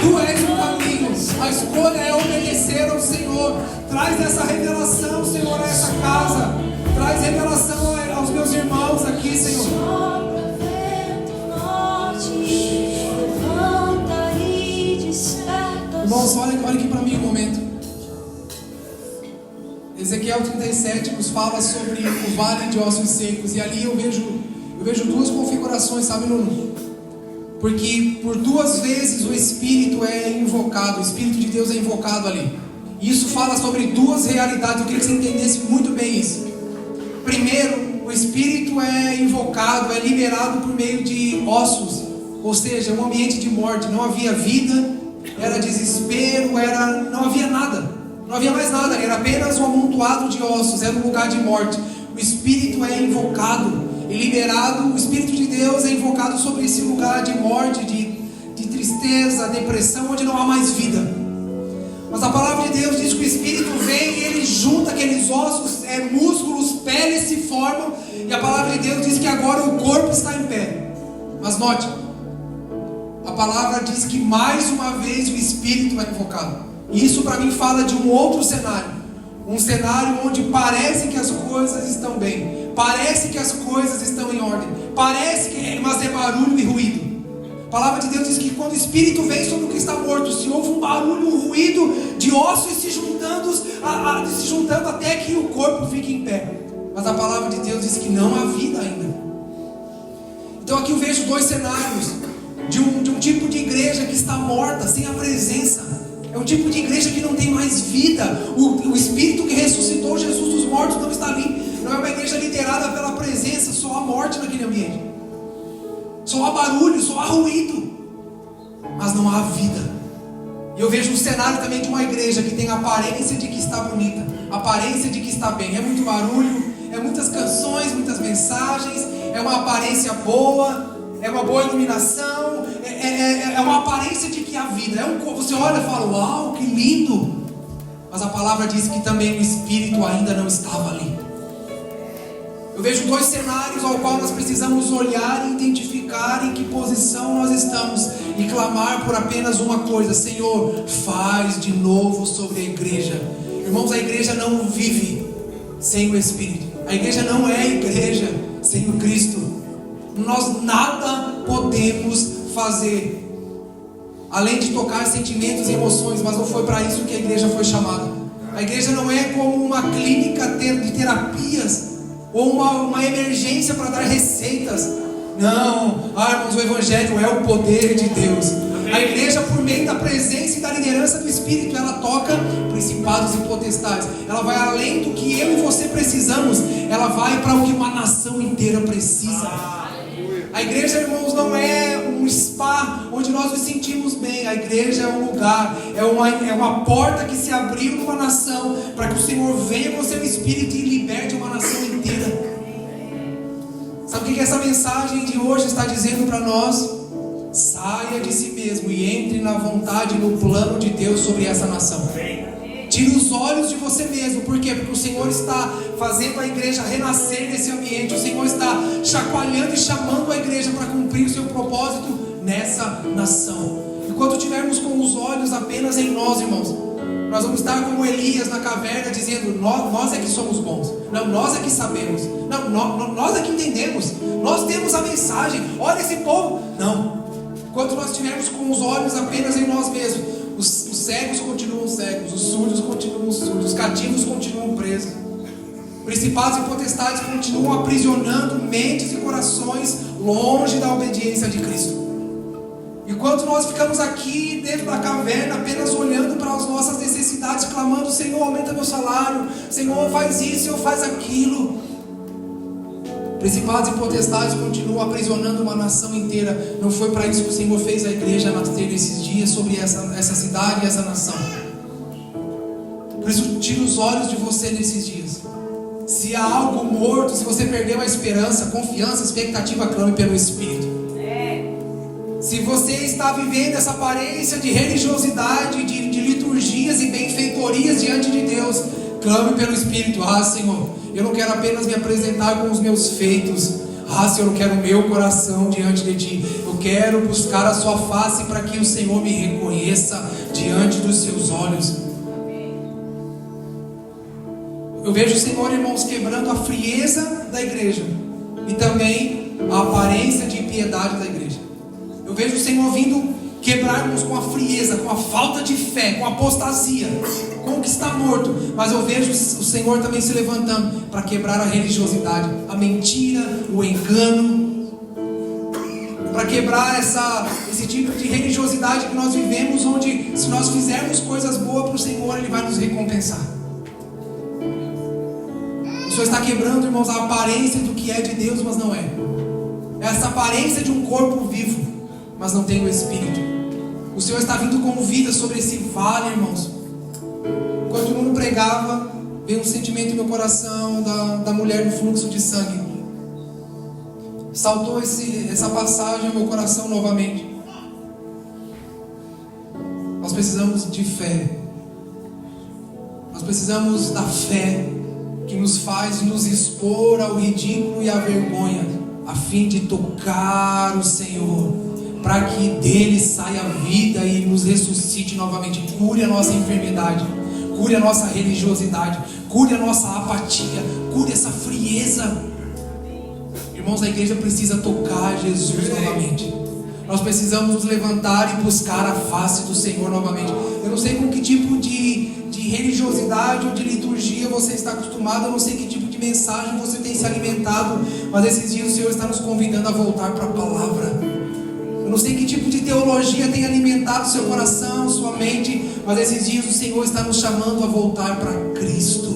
Tu és o caminho, a A escolha é obedecer ao Senhor. Traz essa revelação, Senhor, a essa casa. Traz revelação aos meus irmãos aqui, Senhor. Sopra vento norte, levanta e desperta. Irmãos, olha aqui para mim um momento. Ezequiel 37 nos fala sobre o vale de ossos secos. E ali eu vejo duas configurações, sabe, Nuno? Porque por duas vezes o Espírito é invocado, o Espírito de Deus é invocado ali. E isso fala sobre duas realidades. Eu queria que você entendesse muito bem isso. Primeiro, o Espírito é invocado, é liberado por meio de ossos. Ou seja, um ambiente de morte. Não havia vida, era desespero, não havia nada. Não havia mais nada, era apenas um amontoado de ossos, era um lugar de morte. O Espírito é invocado e liberado, o Espírito de Deus é invocado sobre esse lugar de morte, de tristeza, depressão, onde não há mais vida. Mas a palavra de Deus diz que o Espírito vem e ele junta aqueles ossos, músculos, peles se formam, e a palavra de Deus diz que agora o corpo está em pé. Mas note, a palavra diz que mais uma vez o Espírito é invocado. E isso para mim fala de um outro cenário. Um cenário onde parece que as coisas estão bem. Parece que as coisas estão em ordem. Parece que mas é barulho e ruído. A palavra de Deus diz que quando o Espírito vem sobre o que está morto, se houve um barulho, um ruído de ossos se juntando até que o corpo fique em pé. Mas a palavra de Deus diz que não há vida ainda. Então aqui eu vejo dois cenários. De um tipo de igreja que está morta, sem a presença. É um tipo de igreja que não tem mais vida. O Espírito que ressuscitou Jesus dos mortos não está ali. Não é uma igreja liderada pela presença. Só há morte naquele ambiente. Só há barulho, só há ruído. Mas não há vida. E eu vejo um cenário também de uma igreja que tem a aparência de que está bonita, a aparência de que está bem. É muito barulho, é muitas canções, muitas mensagens, é uma aparência boa, é uma boa iluminação, é uma aparência de que há vida. Você olha e fala, uau, que lindo. Mas a palavra diz que também o Espírito ainda não estava ali. Eu vejo dois cenários ao qual nós precisamos olhar e identificar em que posição nós estamos e clamar por apenas uma coisa: Senhor, faz de novo sobre a igreja. Irmãos, a igreja não vive sem o Espírito. A igreja não é igreja sem o Cristo. Nós nada podemos fazer além de tocar sentimentos e emoções, mas não foi para isso que a igreja foi chamada. A igreja não é como uma clínica de terapias ou uma emergência para dar receitas. Não, irmãos, o Evangelho é o poder de Deus. A igreja, por meio da presença e da liderança do Espírito, ela toca principados e potestades. Ela vai além do que eu e você precisamos. Ela vai para o que uma nação inteira precisa. A igreja, irmãos, não é um spa onde nós nos sentimos bem. A igreja é um lugar, é uma porta que se abriu numa nação para que o Senhor venha com o seu Espírito e liberte uma nação inteira. Sabe o que essa mensagem de hoje está dizendo para nós? Saia de si mesmo e entre na vontade e no plano de Deus sobre essa nação. Tire os olhos de você mesmo. Por quê? Porque o Senhor está fazendo a igreja renascer nesse ambiente. O Senhor está chacoalhando e chamando a igreja para cumprir o seu propósito nessa nação. Enquanto tivermos com os olhos apenas em nós, irmãos, nós vamos estar como Elias na caverna dizendo: nós é que somos bons. Não, nós é que sabemos. Não, nós é que entendemos. Nós temos a mensagem. Olha esse povo. Não. Enquanto nós estivermos com os olhos apenas em nós mesmos, os cegos continuam cegos, os surdos continuam surdos, os cativos continuam presos, principados e potestades continuam aprisionando mentes e corações longe da obediência de Cristo. Enquanto nós ficamos aqui dentro da caverna apenas olhando para as nossas necessidades, clamando: Senhor, aumenta meu salário, Senhor, faz isso, Senhor, faz aquilo, principados e potestades continuam aprisionando uma nação inteira. Não foi para isso que o Senhor fez a igreja nascer nesses dias sobre essa cidade e essa nação. Por isso, tira os olhos de você nesses dias. Se há algo morto, se você perdeu a esperança, confiança, expectativa, clame pelo Espírito. Se você está vivendo essa aparência de religiosidade, de liturgias e benfeitorias diante de Deus, clame pelo Espírito. Senhor, eu não quero apenas me apresentar com os meus feitos. Senhor, eu quero o meu coração diante de Ti. Eu quero buscar a Sua face para que o Senhor me reconheça diante dos Seus olhos. Eu vejo o Senhor, irmãos, quebrando a frieza da igreja e também a aparência de impiedade da igreja. Eu vejo o Senhor vindo quebrarmos com a frieza, com a falta de fé, com a apostasia, com o que está morto. Mas eu vejo o Senhor também se levantando para quebrar a religiosidade, a mentira, o engano, para quebrar esse tipo de religiosidade que nós vivemos, onde se nós fizermos coisas boas para o Senhor, Ele vai nos recompensar. O Senhor está quebrando, irmãos, a aparência do que é de Deus, mas não é. Essa aparência de um corpo vivo, mas não tem o Espírito. O Senhor está vindo com vida sobre esse vale, irmãos. Quando o mundo pregava, veio um sentimento no meu coração da mulher do fluxo de sangue. Saltou essa passagem no meu coração novamente. Nós precisamos de fé. Nós precisamos da fé que nos faz nos expor ao ridículo e à vergonha, a fim de tocar o Senhor, para que dele saia a vida e nos ressuscite novamente. Cure a nossa enfermidade, cure a nossa religiosidade, cure a nossa apatia, cure essa frieza. Irmãos, a igreja precisa tocar Jesus novamente. Nós precisamos nos levantar e buscar a face do Senhor novamente. Eu não sei com que tipo de religiosidade ou de liturgia você está acostumado, eu não sei que tipo de mensagem você tem se alimentado, mas esses dias o Senhor está nos convidando a voltar para a palavra. Eu não sei que tipo de teologia tem alimentado seu coração, sua mente, mas esses dias o Senhor está nos chamando a voltar para Cristo.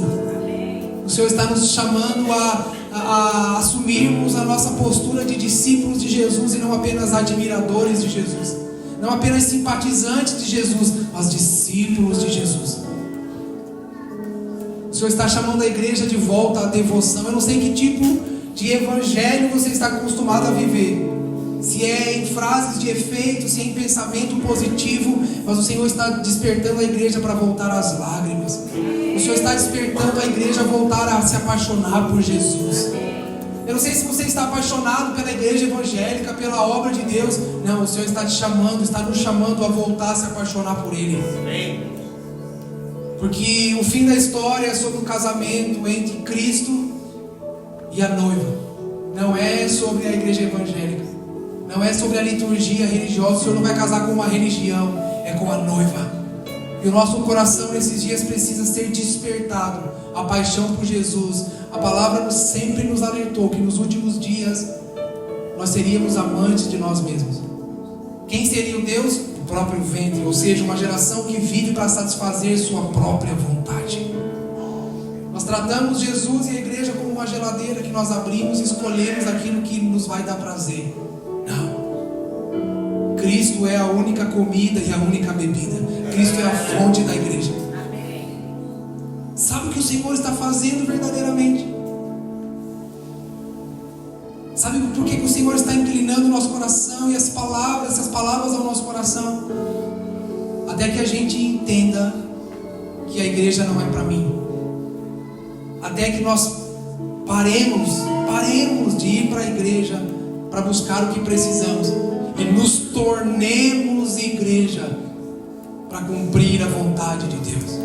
O Senhor está nos chamando a assumirmos a nossa postura de discípulos de Jesus e não apenas admiradores de Jesus, não apenas simpatizantes de Jesus, mas discípulos de Jesus. O Senhor está chamando a igreja de volta à devoção. Eu não sei que tipo de evangelho você está acostumado a viver, se é em frases de efeito, se é em pensamento positivo, mas o Senhor está despertando a igreja para voltar às lágrimas. O Senhor está despertando a igreja a voltar a se apaixonar por Jesus. Eu não sei se você está apaixonado pela igreja evangélica, pela obra de Deus. Não, o Senhor está te chamando, está nos chamando a voltar a se apaixonar por Ele. Porque o fim da história é sobre o casamento entre Cristo e a noiva. Não é sobre a igreja evangélica. Não é sobre a liturgia religiosa. O Senhor não vai casar com uma religião, é com a noiva. E o nosso coração nesses dias precisa ser despertado. A paixão por Jesus. A palavra sempre nos alertou que nos últimos dias nós seríamos amantes de nós mesmos. Quem seria o Deus? O próprio ventre. Ou seja, uma geração que vive para satisfazer sua própria vontade. Nós tratamos Jesus e a igreja como uma geladeira que nós abrimos e escolhemos aquilo que nos vai dar prazer. Não. Cristo é a única comida e a única bebida. Cristo é a fonte da igreja. Sabe o que o Senhor está fazendo verdadeiramente? Sabe por que o Senhor está inclinando o nosso coração e essas palavras ao nosso coração? Até que a gente entenda que a igreja não é para mim. Até que nós paremos de ir para a igreja para buscar o que precisamos e nos tornemos igreja para cumprir a vontade de Deus.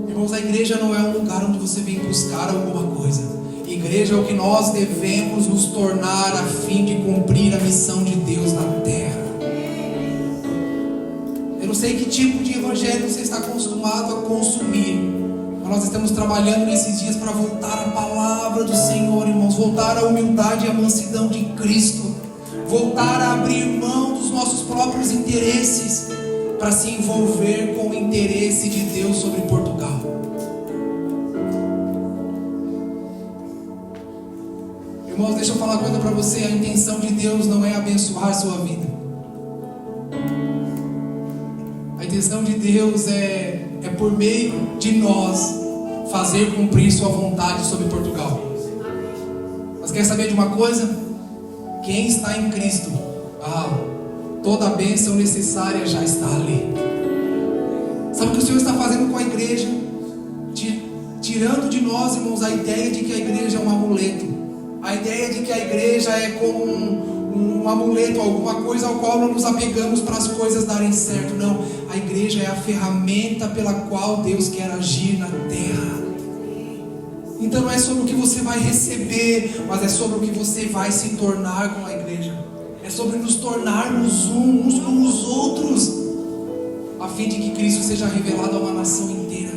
Irmãos, a igreja não é um lugar onde você vem buscar alguma coisa. Igreja é o que nós devemos nos tornar a fim de cumprir a missão de Deus na terra. Eu não sei que tipo de evangelho você está acostumado a consumir, mas nós estamos trabalhando nesses dias para voltar à palavra do Senhor, irmãos. Voltar à humildade e à mansidão de Cristo. Voltar a abrir mão dos nossos próprios interesses para se envolver com o interesse de Deus sobre Portugal. Irmãos, deixa eu falar uma coisa para você. A intenção de Deus não é abençoar a sua vida. A intenção de Deus é por meio de nós fazer cumprir sua vontade sobre Portugal. Mas quer saber de uma coisa? Quem está em Cristo, toda a bênção necessária já está ali. Sabe o que o Senhor está fazendo com a igreja? Tirando de nós, irmãos, a ideia de que a igreja é um amuleto. A ideia de que a igreja é como um amuleto, alguma coisa ao qual não nos apegamos para as coisas darem certo. Não, a igreja é a ferramenta pela qual Deus quer agir na terra. Então não é sobre o que você vai receber, mas é sobre o que você vai se tornar com a igreja. É sobre nos tornarmos uns com os outros, a fim de que Cristo seja revelado a uma nação inteira.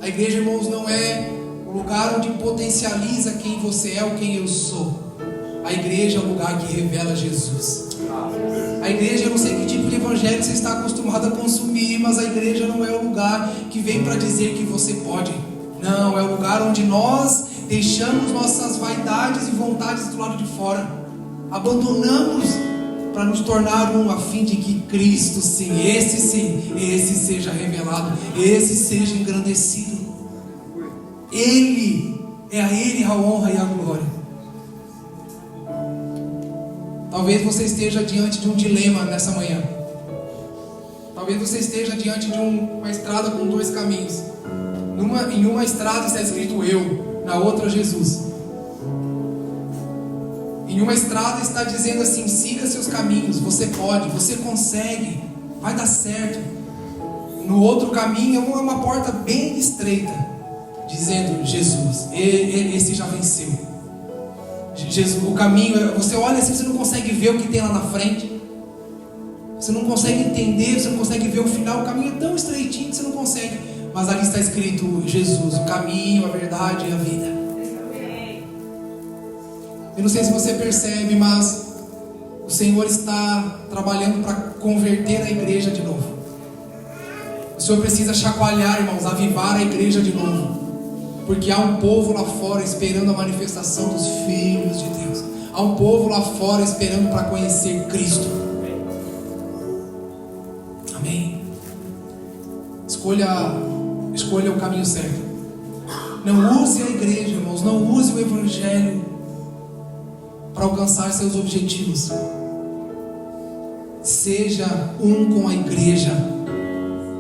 A igreja, irmãos, não é o lugar onde potencializa quem você é ou quem eu sou. A igreja é o lugar que revela Jesus. A igreja, eu não sei que tipo de evangelho você está acostumado a consumir, mas a igreja não é o lugar que vem para dizer que você pode. Não, é o lugar onde nós deixamos nossas vaidades e vontades do lado de fora. Abandonamos para nos tornar um, a fim de que Cristo, sim, esse seja revelado, esse seja engrandecido. A Ele a honra e a glória. Talvez você esteja diante de um dilema nessa manhã. Talvez você esteja diante de uma estrada com dois caminhos. Em uma estrada está escrito eu, na outra Jesus. Em uma estrada está dizendo assim: siga seus caminhos, você pode, você consegue, vai dar certo. No outro caminho é uma porta bem estreita, dizendo Jesus, esse já venceu. Jesus, o caminho, você olha assim, você não consegue ver o que tem lá na frente. Você não consegue entender, você não consegue ver o final. O caminho é tão estreitinho que você não consegue. Mas ali está escrito Jesus, o caminho, a verdade e a vida. Eu não sei se você percebe, mas o Senhor está trabalhando para converter a igreja de novo. O Senhor precisa chacoalhar, irmãos, avivar a igreja de novo. Porque há um povo lá fora esperando a manifestação dos filhos de Deus. Há um povo lá fora esperando para conhecer Cristo. Amém. Escolha o caminho certo. Não use a igreja, irmãos, não use o evangelho para alcançar seus objetivos. Seja um com a igreja,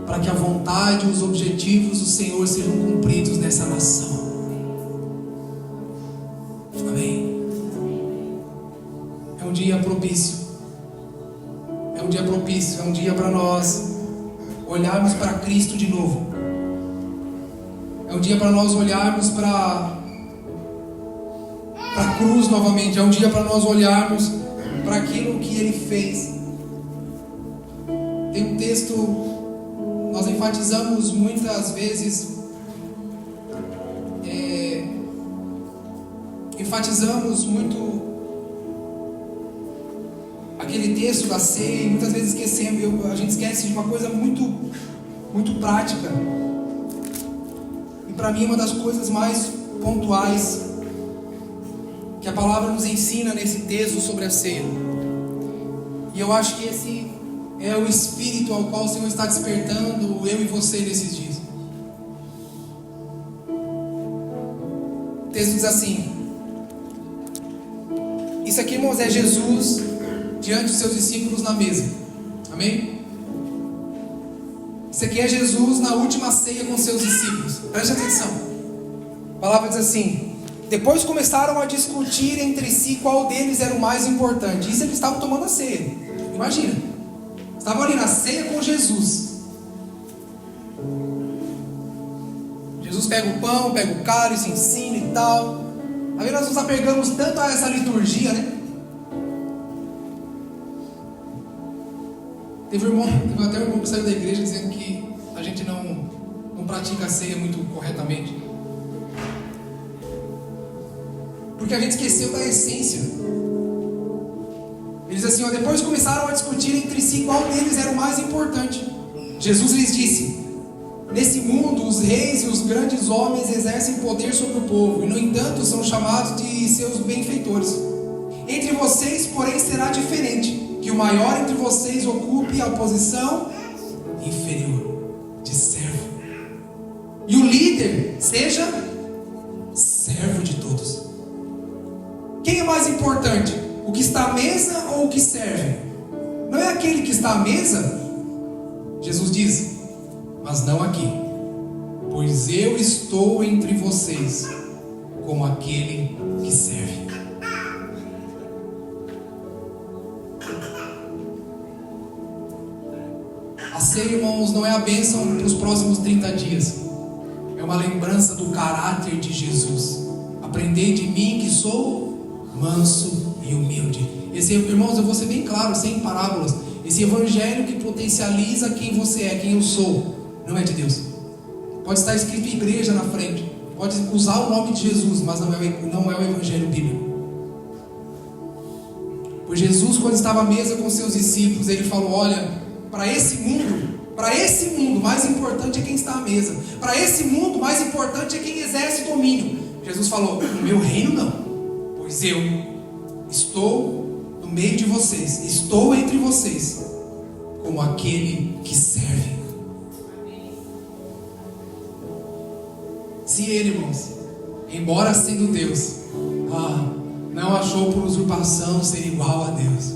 para que a vontade e os objetivos do Senhor sejam cumpridos nessa nação. Amém. É um dia propício. É um dia propício. É um dia para nós olharmos para Cristo de novo. É um dia para nós olharmos para a cruz novamente. É um dia para nós olharmos para aquilo que Ele fez. Tem um texto, nós enfatizamos muitas vezes, enfatizamos muito aquele texto da ceia e muitas vezes esquecemos. A gente esquece de uma coisa muito prática. E para mim uma das coisas mais pontuais que a palavra nos ensina nesse texto sobre a ceia. E eu acho que esse é o espírito ao qual o Senhor está despertando eu e você nesses dias. O texto diz assim: isso aqui, irmãos, é Jesus diante dos seus discípulos na mesa. Amém? Isso aqui é Jesus na última ceia com seus discípulos. Preste atenção. A palavra diz assim: depois começaram a discutir entre si qual deles era o mais importante. Isso eles estavam tomando a ceia. Imagina, estavam ali na ceia com Jesus. Jesus pega o pão, pega o cálice, ensina e tal. Aí nós nos apegamos tanto a essa liturgia, né? Teve até um irmão que saiu da igreja dizendo que a gente não pratica a ceia muito corretamente. Porque a gente esqueceu da essência. Ele diz assim, depois começaram a discutir entre si qual deles era o mais importante. Jesus lhes disse: nesse mundo os reis e os grandes homens exercem poder sobre o povo, e no entanto são chamados de seus benfeitores. Entre vocês, porém, será diferente, que o maior entre vocês ocupe a posição inferior, de servo, e o líder seja servo de todos. Quem é mais importante? O que está à mesa ou o que serve? Não é aquele que está à mesa? Jesus diz: mas não aqui, pois eu estou entre vocês como aquele que serve. A ceia, irmãos, não é a bênção para os próximos 30 dias. É uma lembrança do caráter de Jesus. Aprendei de mim que sou manso e humilde. Irmãos, eu vou ser bem claro, sem parábolas. Esse evangelho que potencializa quem você é, quem eu sou, não é de Deus. Pode estar escrito igreja na frente, pode usar o nome de Jesus, mas não é o evangelho bíblico. Pois Jesus, quando estava à mesa com seus discípulos, ele falou: olha, para esse mundo, mais importante é quem está à mesa. Para esse mundo, mais importante é quem exerce domínio. Jesus falou: no meu reino não, pois eu estou no meio de vocês, estou entre vocês, como aquele que serve. Se ele, irmãos, embora sendo Deus, não achou por usurpação ser igual a Deus,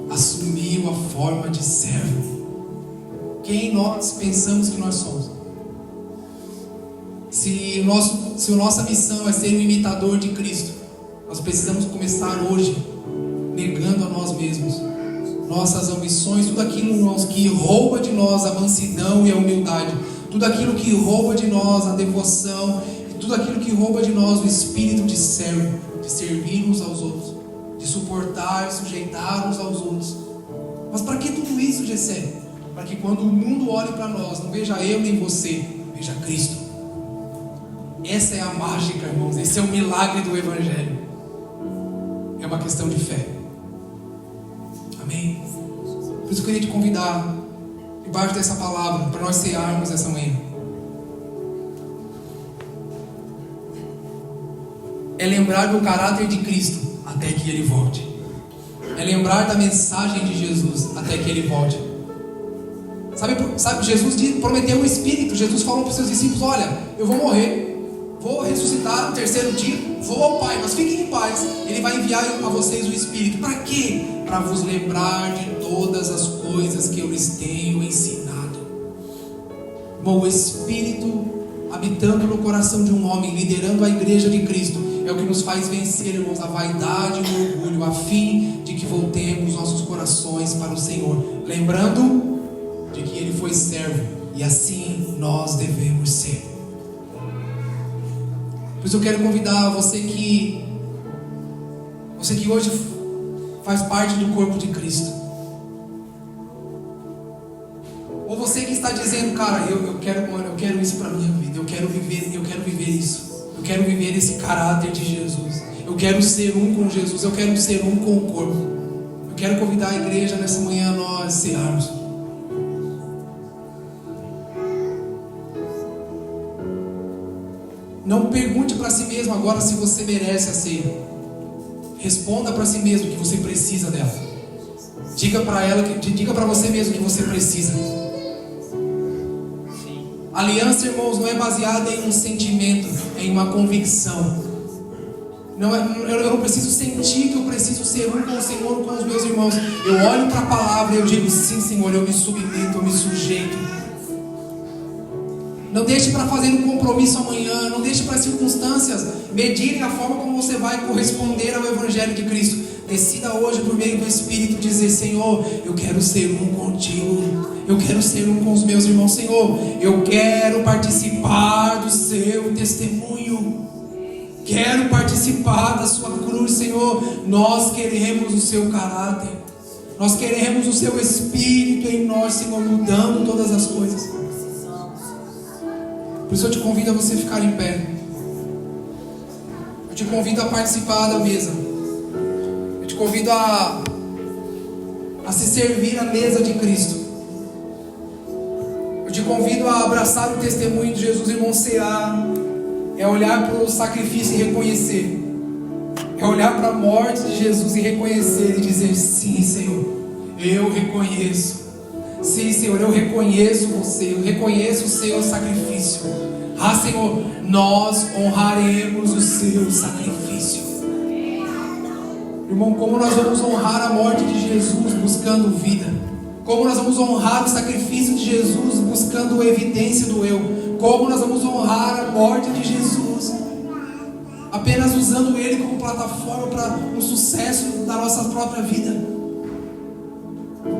assumiu a forma de servo. Quem nós pensamos que nós somos? Se nossa missão é ser um imitador de Cristo, nós precisamos começar hoje negando a nós mesmos, nossas ambições, tudo aquilo, irmãos, que rouba de nós a mansidão e a humildade, tudo aquilo que rouba de nós a devoção, e tudo aquilo que rouba de nós o espírito de servo, de servir uns aos outros, de suportar, sujeitar uns aos outros. Mas para que tudo isso, Gessé? Para que quando o mundo olhe para nós, não veja eu nem você, veja Cristo. Essa é a mágica, irmãos, esse é o milagre do Evangelho. É uma questão de fé. Amém? Por isso eu queria te convidar, debaixo dessa palavra, para nós cearmos essa manhã. É lembrar do caráter de Cristo até que Ele volte. É lembrar da mensagem de Jesus até que Ele volte. Sabe, Jesus prometeu o Espírito. Jesus falou para os seus discípulos: olha, eu vou morrer, vou ressuscitar no terceiro dia, vou ao Pai, mas fiquem em paz. Ele vai enviar a vocês o Espírito. Para quê? Para vos lembrar de todas as coisas que eu lhes tenho ensinado. Bom, o Espírito habitando no coração de um homem, liderando a igreja de Cristo, é o que nos faz vencer, irmãos, a vaidade e o orgulho, a fim de que voltemos nossos corações para o Senhor, lembrando de que Ele foi servo, e assim nós devemos ser. Por isso eu quero convidar você que hoje faz parte do corpo de Cristo, ou você que está dizendo: cara, eu quero isso para minha vida, eu quero viver isso, eu quero viver esse caráter de Jesus, eu quero ser um com Jesus, eu quero ser um com o corpo. Eu quero convidar a igreja nessa manhã a nós cearmos. Não pergunte para si mesmo agora se você merece a ceia. Responda para si mesmo que você precisa dela. Diga para você mesmo que você precisa. Aliança, irmãos, não é baseada em um sentimento, é em uma convicção. Eu não preciso sentir que eu preciso ser um com o Senhor, com os meus irmãos. Eu olho para a palavra e eu digo: sim, Senhor, eu me submeto, eu me sujeito. Não deixe para fazer um compromisso amanhã, não deixe para as circunstâncias medirem a forma como você vai corresponder ao Evangelho de Cristo. Decida hoje, por meio do Espírito, dizer: Senhor, eu quero ser um contigo, eu quero ser um com os meus irmãos. Senhor, eu quero participar do seu testemunho, quero participar da sua cruz. Senhor, nós queremos o seu caráter, nós queremos o seu Espírito em nós, Senhor, mudando todas as coisas. Por isso eu te convido a você ficar em pé. Eu te convido a participar da mesa. Eu te convido a se servir à mesa de Cristo. Eu te convido a abraçar o testemunho de Jesus, irmão. Cear é olhar para o sacrifício e reconhecer. É olhar para a morte de Jesus e reconhecer e dizer: sim, Senhor, eu reconheço. Sim, Senhor, eu reconheço você, eu reconheço o seu sacrifício. Senhor, nós honraremos o seu sacrifício. Irmão, como nós vamos honrar a morte de Jesus buscando vida? Como nós vamos honrar o sacrifício de Jesus buscando evidência do eu? Como nós vamos honrar a morte de Jesus apenas usando Ele como plataforma para um sucesso da nossa própria vida.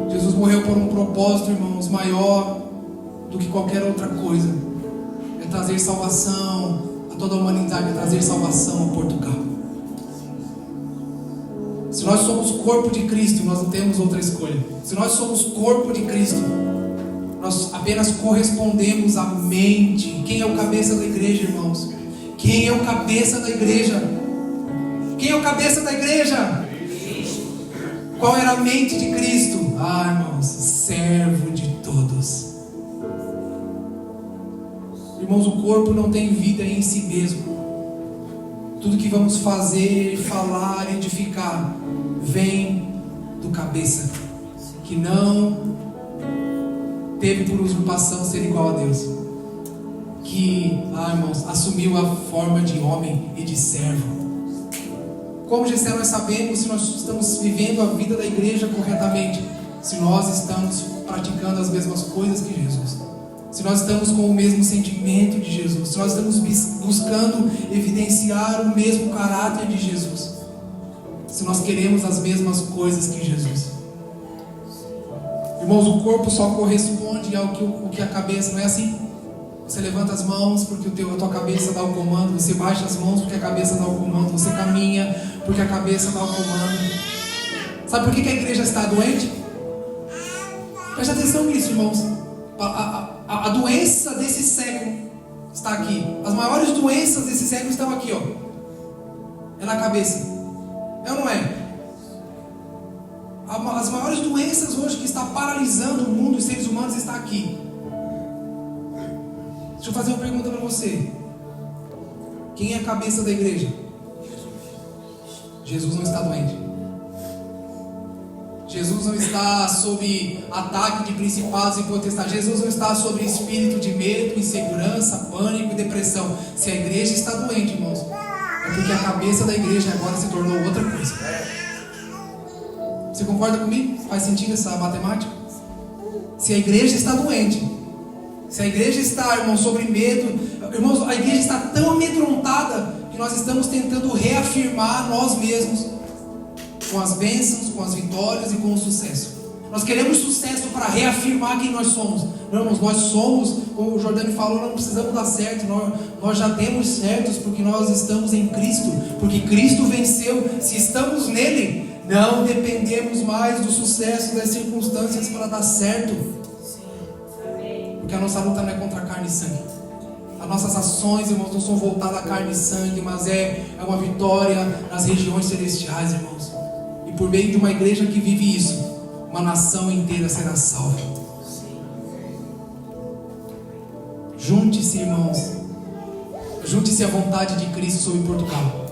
Jesus morreu por um propósito, irmãos, maior do que qualquer outra coisa. É trazer salvação a toda a humanidade, é trazer salvação a Portugal. Se nós somos corpo de Cristo, nós não temos outra escolha. Se nós somos corpo de Cristo, nós apenas correspondemos à mente. Quem é o cabeça da igreja, irmãos? Quem é o cabeça da igreja? Quem é o cabeça da igreja? Qual era a mente de Cristo? Irmãos, servo de todos. Irmãos, o corpo não tem vida em si mesmo. Tudo que vamos fazer, falar, edificar, vem do cabeça, que não teve por usurpação ser igual a Deus, que, irmãos, assumiu a forma de homem e de servo. Como Gessé, nós sabemos se nós estamos vivendo a vida da igreja corretamente, se nós estamos praticando as mesmas coisas que Jesus, se nós estamos com o mesmo sentimento de Jesus, se nós estamos buscando evidenciar o mesmo caráter de Jesus, se nós queremos as mesmas coisas que Jesus. Irmãos, o corpo só corresponde ao que a cabeça, não é assim? Você levanta as mãos porque a tua cabeça dá o comando, você baixa as mãos porque a cabeça dá o comando, você caminha porque a cabeça dá o comando. Sabe por que a igreja está doente? Preste atenção nisso, irmãos. A doença desse século está aqui. As maiores doenças desse século estão aqui, ó. É na cabeça. É ou não é? As maiores doenças hoje que está paralisando o mundo, os seres humanos, está aqui. Deixa eu fazer uma pergunta para você. Quem é a cabeça da igreja? Jesus não está doente. Jesus não está sob ataque de principados e potestades. Jesus não está sob espírito de medo, insegurança, pânico e depressão. Se a igreja está doente, irmãos, é porque a cabeça da igreja agora se tornou outra coisa. Você concorda comigo? Faz sentido essa matemática? Se a igreja está doente, se a igreja está, irmãos, sobre medo, irmãos, a igreja está tão amedrontada que nós estamos tentando reafirmar nós mesmos com as bênçãos, com as vitórias e com o sucesso. Nós queremos sucesso para reafirmar quem nós somos. Não, irmãos, nós somos, como o Jordani falou, não precisamos dar certo, nós já temos certos porque nós estamos em Cristo, porque Cristo venceu. Se estamos nele, não dependemos mais do sucesso das circunstâncias para dar certo, porque a nossa luta não é contra carne e sangue. As nossas ações, irmãos, não são voltadas à carne e sangue, mas é uma vitória nas regiões celestiais, irmãos. E por meio de uma igreja que vive isso, uma nação inteira será salva. Junte-se, irmãos. Junte-se à vontade de Cristo sobre Portugal.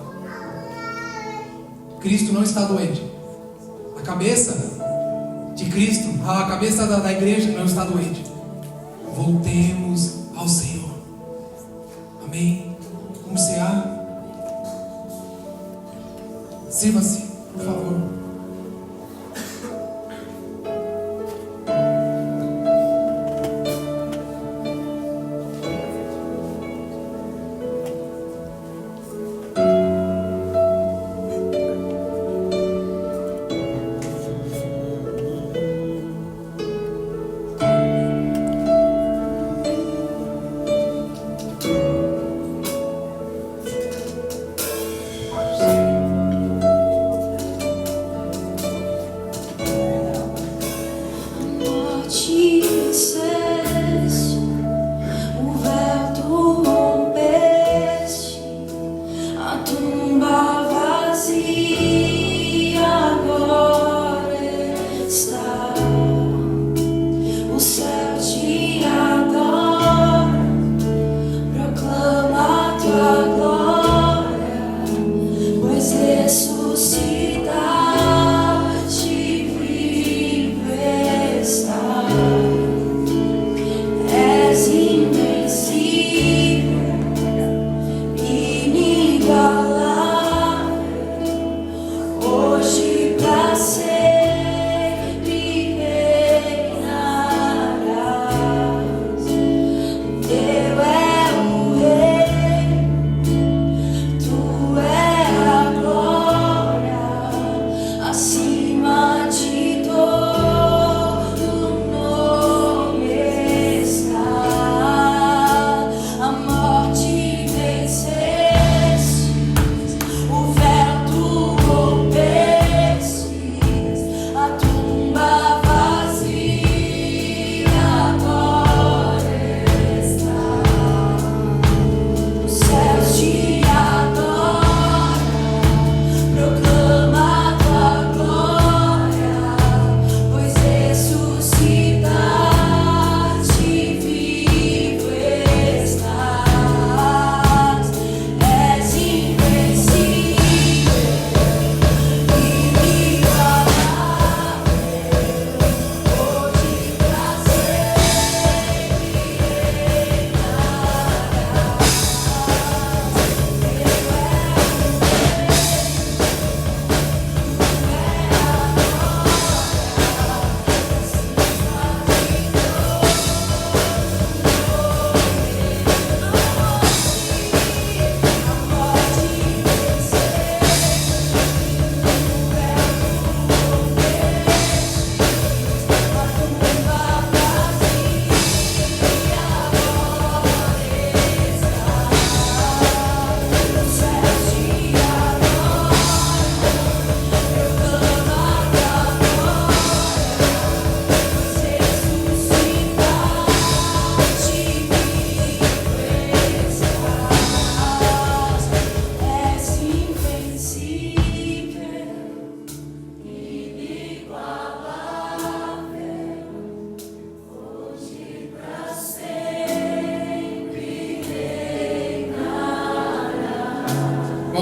Cristo não está doente. A cabeça de Cristo, a cabeça da igreja não está doente. Voltemos ao Senhor. Amém? Vamos cear? Sirva-se, por favor.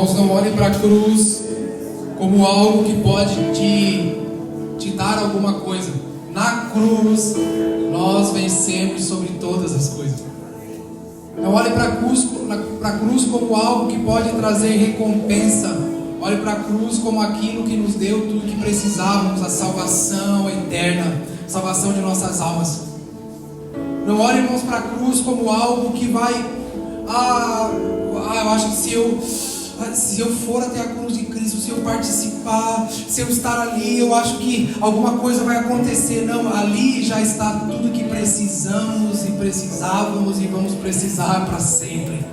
Irmãos, não olhem para a cruz como algo que pode te dar alguma coisa. Na cruz, nós vencemos sobre todas as coisas. Não olhe para a cruz como algo que pode trazer recompensa. Olhe para a cruz como aquilo que nos deu tudo que precisávamos, a salvação eterna, salvação de nossas almas. Não olhe, irmãos, para a cruz como algo que vai... eu acho que se eu for até a cruz de Cristo, se eu participar, se eu estar ali, eu acho que alguma coisa vai acontecer. Não, ali já está tudo que precisamos e precisávamos e vamos precisar para sempre.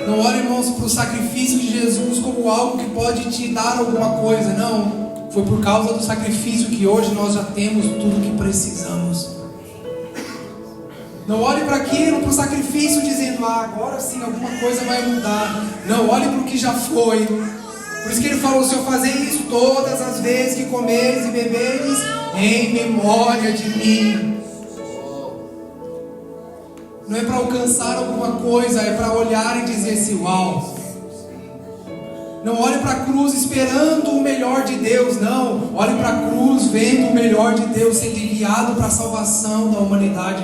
Não olhe, irmãos, para o sacrifício de Jesus como algo que pode te dar alguma coisa. Não, foi por causa do sacrifício que hoje nós já temos tudo que precisamos. Não olhe para aquilo, para o sacrifício, dizendo, agora sim alguma coisa vai mudar. Não, olhe para o que já foi. Por isso que ele falou, se eu fazer isso todas as vezes que comeres e beberes, em memória de mim. Não é para alcançar alguma coisa, é para olhar e dizer assim, uau. Não olhe para a cruz esperando o melhor de Deus, não. Olhe para a cruz vendo o melhor de Deus sendo enviado para a salvação da humanidade.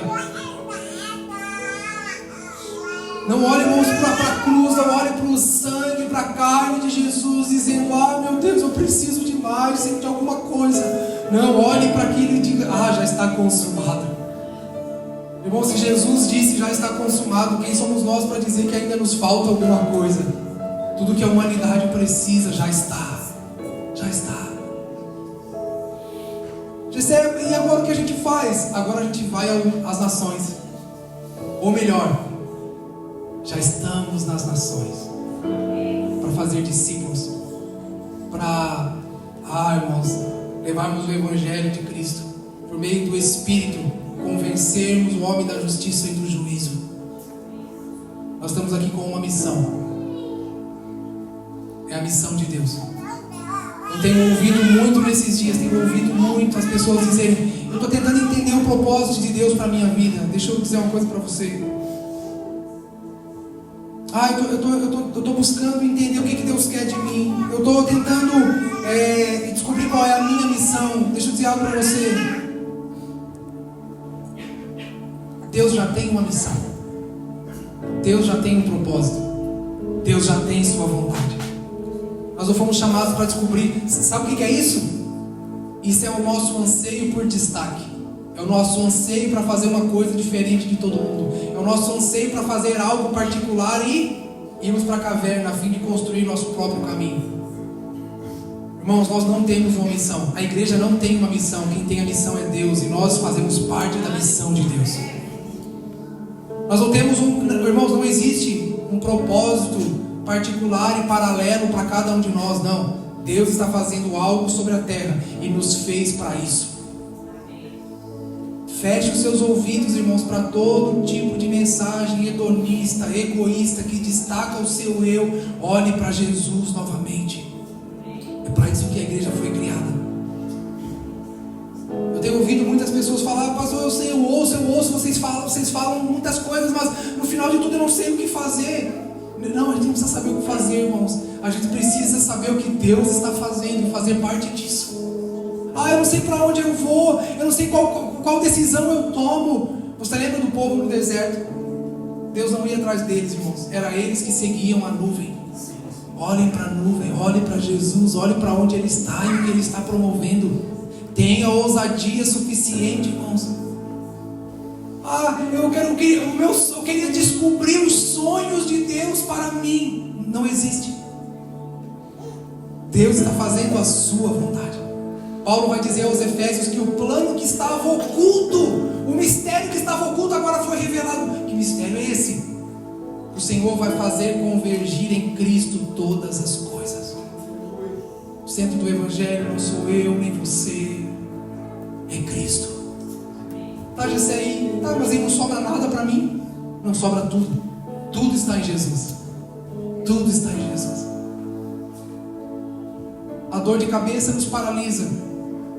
Não olhe, irmãos, para a cruz, não olhe para o sangue, para a carne de Jesus, dizendo, meu Deus, eu preciso de mais, sempre de alguma coisa. Não, olhe para aquilo e diga, já está consumado. Irmão, se Jesus disse já está consumado, quem somos nós para dizer que ainda nos falta alguma coisa? Tudo que a humanidade precisa já está. Já está. E agora o que a gente faz? Agora a gente vai às nações. Ou melhor, já estamos nas nações para fazer discípulos, para, irmãos, levarmos o Evangelho de Cristo por meio do Espírito, convencermos o homem da justiça e do juízo. Nós estamos aqui com uma missão. É a missão de Deus. Eu tenho ouvido muito nesses dias, tenho ouvido muito as pessoas dizerem, eu estou tentando entender o propósito de Deus para a minha vida. Deixa eu dizer uma coisa para você. Eu estou buscando entender o que Deus quer de mim. Eu estou tentando descobrir qual é a minha missão. Deixa eu dizer algo para você. Deus já tem uma missão. Deus já tem um propósito. Deus já tem sua vontade. Nós não fomos chamados para descobrir. Sabe o que é isso? Isso é o nosso anseio por destaque. É o nosso anseio para fazer uma coisa diferente de todo mundo. É o nosso anseio para fazer algo particular e irmos para a caverna a fim de construir nosso próprio caminho. Irmãos, nós não temos uma missão. A igreja não tem uma missão. Quem tem a missão é Deus. E nós fazemos parte da missão de Deus. Nós não temos irmãos, não existe um propósito particular e paralelo para cada um de nós, não. Deus está fazendo algo sobre a terra e nos fez para isso. Feche os seus ouvidos, irmãos, para todo tipo de mensagem hedonista, egoísta, que destaca o seu eu. Olhe para Jesus novamente. É para isso que a igreja foi criada. Eu tenho ouvido muitas pessoas falar, pastor, eu ouço, vocês falam muitas coisas, mas no final de tudo eu não sei o que fazer. Não, a gente não precisa saber o que fazer, irmãos. A gente precisa saber o que Deus está fazendo e fazer parte disso. Eu não sei para onde eu vou, eu não sei qual decisão eu tomo. Você lembra do povo no deserto? Deus não ia atrás deles, irmãos. Era eles que seguiam a nuvem. Olhem para a nuvem, olhem para Jesus, olhem para onde Ele está e o que Ele está promovendo. Tenha ousadia suficiente, irmãos. Eu queria descobrir os sonhos de Deus para mim. Não existe. Deus está fazendo a sua vontade. Paulo vai dizer aos Efésios que o plano que estava oculto, o mistério que estava oculto agora foi revelado. Que mistério é esse? O Senhor vai fazer convergir em Cristo todas as coisas. O centro do Evangelho não sou eu nem você, é Cristo. Tá, Gisele? Tá, mas aí não sobra nada para mim? Não sobra tudo. Tudo está em Jesus. Tudo está em Jesus. A dor de cabeça nos paralisa.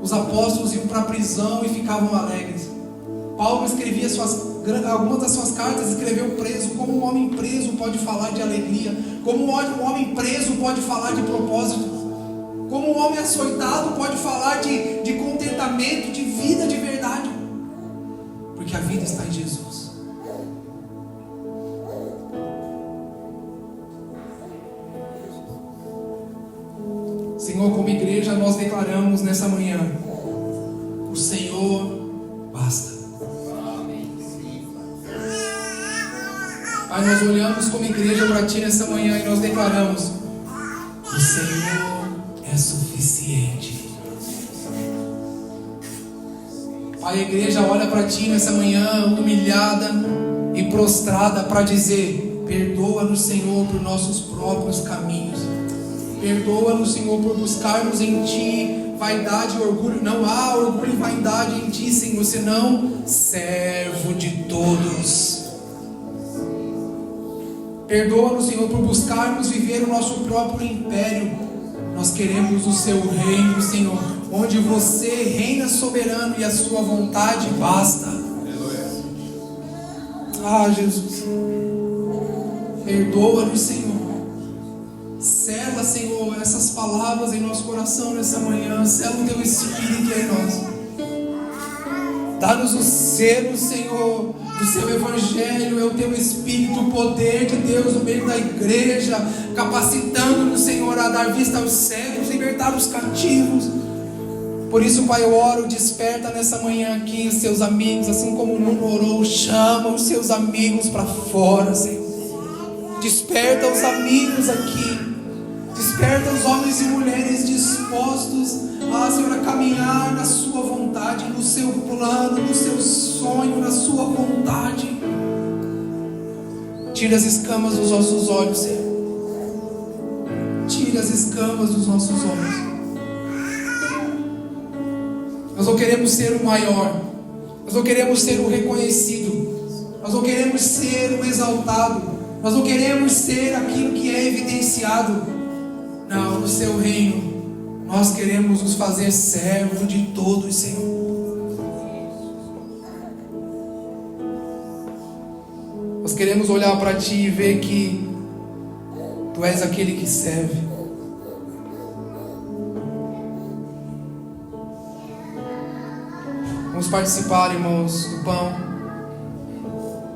Os apóstolos iam para a prisão e ficavam alegres. Paulo escrevia algumas das suas cartas, escreveu preso. Como um homem preso pode falar de alegria? Como um homem preso pode falar de propósito? Como um homem açoitado pode falar de contentamento, de vida de verdade? Porque a vida está em Jesus. Senhor, como igreja, nós declaramos nessa manhã: o Senhor basta. Pai, nós olhamos como igreja para Ti nessa manhã e nós declaramos: o Senhor é suficiente. Pai, a igreja olha para Ti nessa manhã humilhada e prostrada para dizer: perdoa-nos, Senhor, por nossos próprios caminhos. Perdoa-nos, Senhor, por buscarmos em Ti vaidade e orgulho. Não há orgulho e vaidade em Ti, Senhor, senão servo de todos. Perdoa-nos, Senhor, por buscarmos viver o nosso próprio império. Nós queremos o Seu reino, Senhor, onde Você reina soberano e a Sua vontade basta. Ah, Jesus, perdoa-nos, Senhor. Sela, Senhor, essas palavras em nosso coração nessa manhã. Sela o Teu Espírito em nós. Dá-nos o selo, Senhor, do Seu Evangelho. É o Teu Espírito, o poder de Deus no meio da igreja, capacitando-nos, Senhor, a dar vista aos cegos, libertar os cativos. Por isso, Pai, eu oro, desperta nessa manhã aqui os Seus amigos, assim como o Nuno orou. Chama os Seus amigos para fora, Senhor. Desperta os amigos aqui. Desperta os homens e mulheres dispostos Senhor, a caminhar na Sua vontade, no Seu plano, no Seu sonho, na Sua vontade. Tira as escamas dos nossos olhos, Senhor. Tira as escamas dos nossos olhos. Nós não queremos ser o maior. Nós não queremos ser o reconhecido. Nós não queremos ser o exaltado. Nós não queremos ser aquilo que é evidenciado. Não, no Seu reino, nós queremos nos fazer servo de todos, Senhor. Nós queremos olhar para Ti e ver que Tu és aquele que serve. Vamos participar, irmãos, do pão.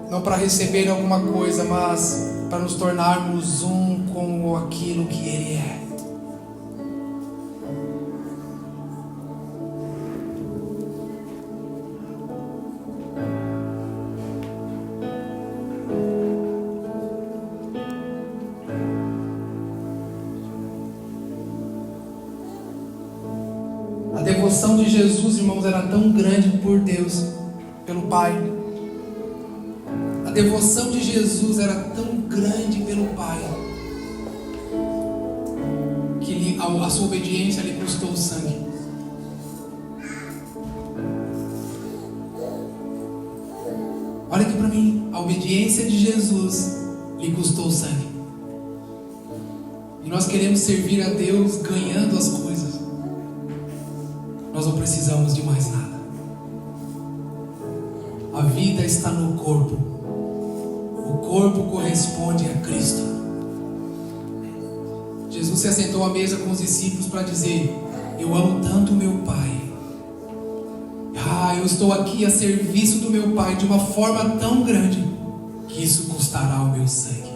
Não para receber alguma coisa, mas para nos tornarmos um com aquilo que Ele é. A devoção de Jesus, irmãos, era tão grande por Deus, pelo Pai. A devoção de Jesus era tão grande pelo Pai que a sua obediência lhe custou o sangue. Olha aqui para mim, a obediência de Jesus lhe custou o sangue. E nós queremos servir a Deus ganhando as coisas. Nós não precisamos de mais nada. A vida está no corpo. O corpo corresponde a Cristo. Jesus se assentou à mesa com os discípulos para dizer: eu amo tanto o meu Pai. Eu estou aqui a serviço do meu Pai de uma forma tão grande que isso custará o meu sangue.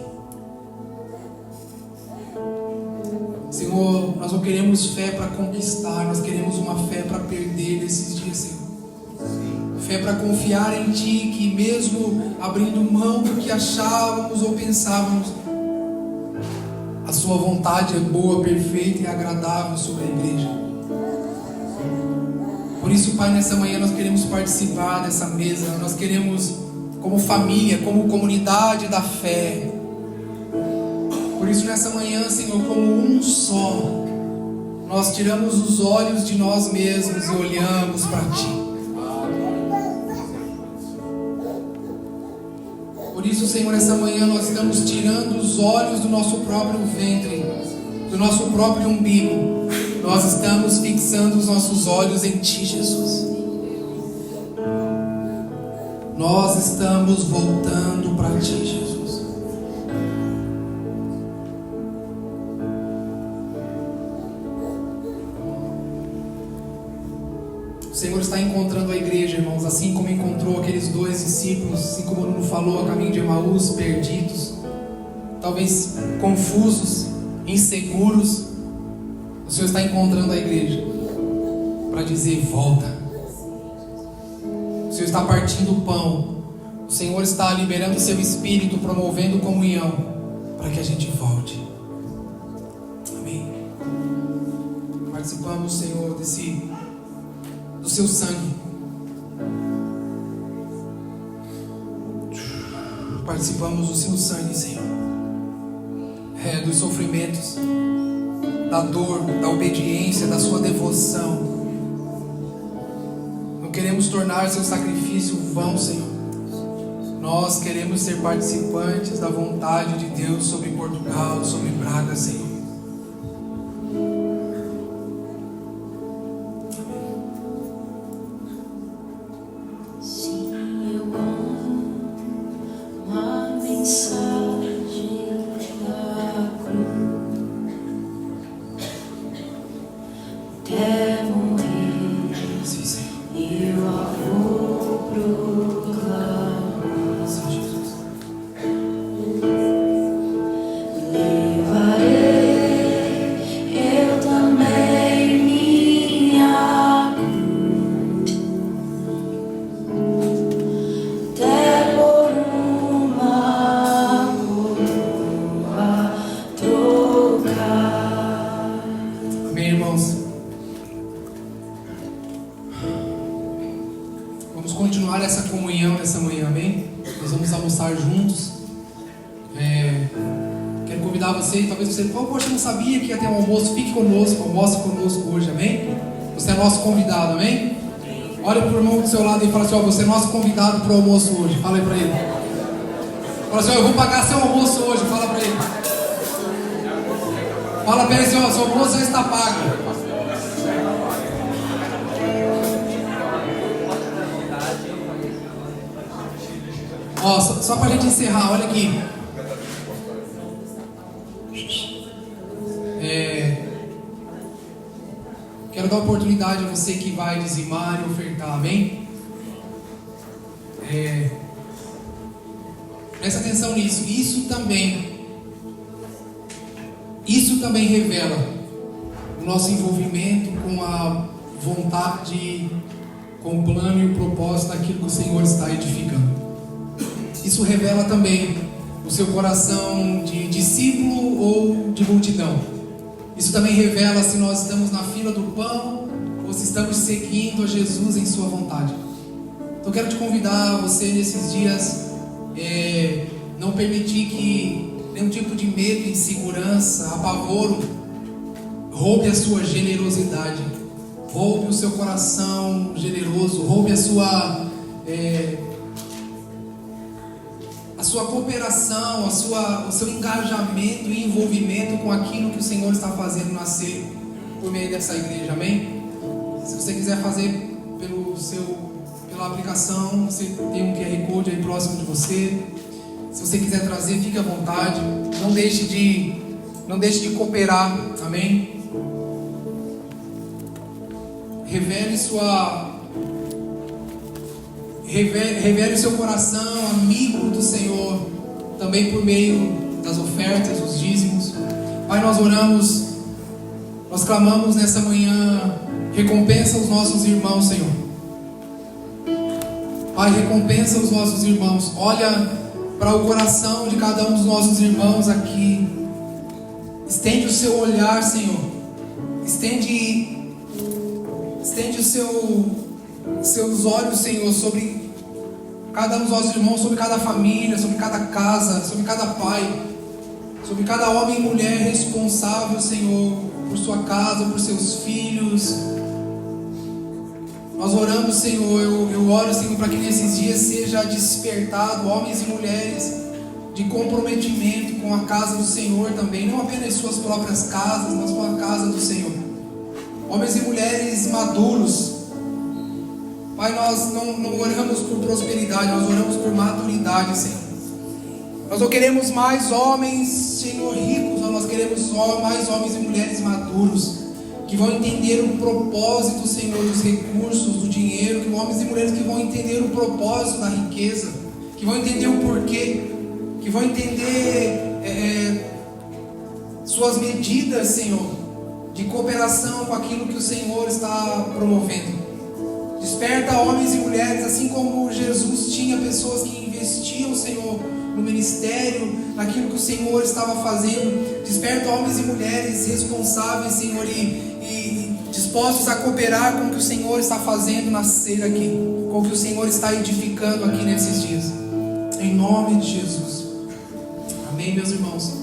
Senhor, nós não queremos fé para conquistar, nós queremos uma fé para perder nesses dias, Senhor. Fé para confiar em Ti, que mesmo abrindo mão do que achávamos ou pensávamos, a Sua vontade é boa, perfeita e agradável sobre a igreja. Por isso, Pai, nessa manhã nós queremos participar dessa mesa, nós queremos, como família, como comunidade da fé. Por isso, nessa manhã, Senhor, como um só, nós tiramos os olhos de nós mesmos e olhamos para Ti. Por isso, Senhor, nessa manhã nós estamos tirando os olhos do nosso próprio ventre, do nosso próprio umbigo. Nós estamos fixando os nossos olhos em Ti, Jesus. Nós estamos voltando para Ti, Jesus. O Senhor está encontrando a igreja, irmãos, assim como encontrou aqueles 2 discípulos, assim como o Nuno falou, a caminho de Emaús, perdidos, talvez confusos, inseguros. O Senhor está encontrando a igreja para dizer: volta. O Senhor está partindo o pão. O Senhor está liberando o seu Espírito, promovendo comunhão, para que a gente volte. Amém. Participamos, Senhor, do seu sangue. Participamos do seu sangue, Senhor. Dos sofrimentos, da dor, da obediência, da sua devoção. Não queremos tornar seu sacrifício vão, Senhor. Nós queremos ser participantes da vontade de Deus sobre Portugal, sobre Braga, Senhor. Poxa, eu não sabia que ia ter um almoço. Fique conosco, almoce conosco hoje, amém? Você é nosso convidado, amém? Olha para o irmão do seu lado e fala assim: ó, você é nosso convidado para o almoço hoje. Fala aí para ele. Fala assim: ó, eu vou pagar seu almoço hoje. Fala para ele. Fala para ele assim: ó, seu almoço já está pago. Ó, só para a gente encerrar, olha aqui. Quero dar oportunidade a você que vai dizimar e ofertar, amém? Presta atenção nisso. Isso também revela o nosso envolvimento com a vontade, com o plano e o propósito daquilo que o Senhor está edificando. Isso revela também o seu coração de discípulo ou de multidão. Isso também revela se nós estamos na fila do pão ou se estamos seguindo a Jesus em sua vontade. Então quero te convidar, você nesses dias, não permitir que nenhum tipo de medo, insegurança, apavoro roube a sua generosidade, roube o seu coração generoso, roube a sua cooperação, o seu engajamento e envolvimento com aquilo que o Senhor está fazendo nascer por meio dessa igreja, amém? Se você quiser fazer pela aplicação, você tem um QR Code aí próximo de você. Se você quiser trazer, fique à vontade. Não deixe de cooperar, amém? Revele o seu coração amigo do Senhor, também por meio das ofertas, dos dízimos. Pai, nós oramos, nós clamamos nessa manhã: recompensa os nossos irmãos, Senhor. Pai, recompensa os nossos irmãos. Olha para o coração de cada um dos nossos irmãos aqui. Estende o seu olhar, Senhor. Estende os seus olhos, Senhor, sobre cada um dos nossos irmãos, sobre cada família, sobre cada casa, sobre cada pai, sobre cada homem e mulher responsável, Senhor, por sua casa, por seus filhos. Nós oramos, Senhor, eu oro, Senhor, para que nesses dias seja despertado homens e mulheres de comprometimento com a casa do Senhor também, não apenas suas próprias casas, mas com a casa do Senhor. Homens e mulheres maduros, Pai, nós não oramos por prosperidade, nós oramos por maturidade, Senhor. Nós não queremos mais homens, Senhor, ricos, nós queremos mais homens e mulheres maduros, que vão entender o propósito, Senhor, dos recursos, do dinheiro, que homens e mulheres que vão entender o propósito da riqueza, que vão entender o porquê, que vão entender suas medidas, Senhor, de cooperação com aquilo que o Senhor está promovendo. Desperta homens e mulheres, assim como Jesus tinha pessoas que investiam, Senhor, no ministério, naquilo que o Senhor estava fazendo. Desperta homens e mulheres responsáveis, Senhor, e dispostos a cooperar com o que o Senhor está fazendo nascer aqui, com o que o Senhor está edificando aqui nesses dias. Em nome de Jesus. Amém, meus irmãos.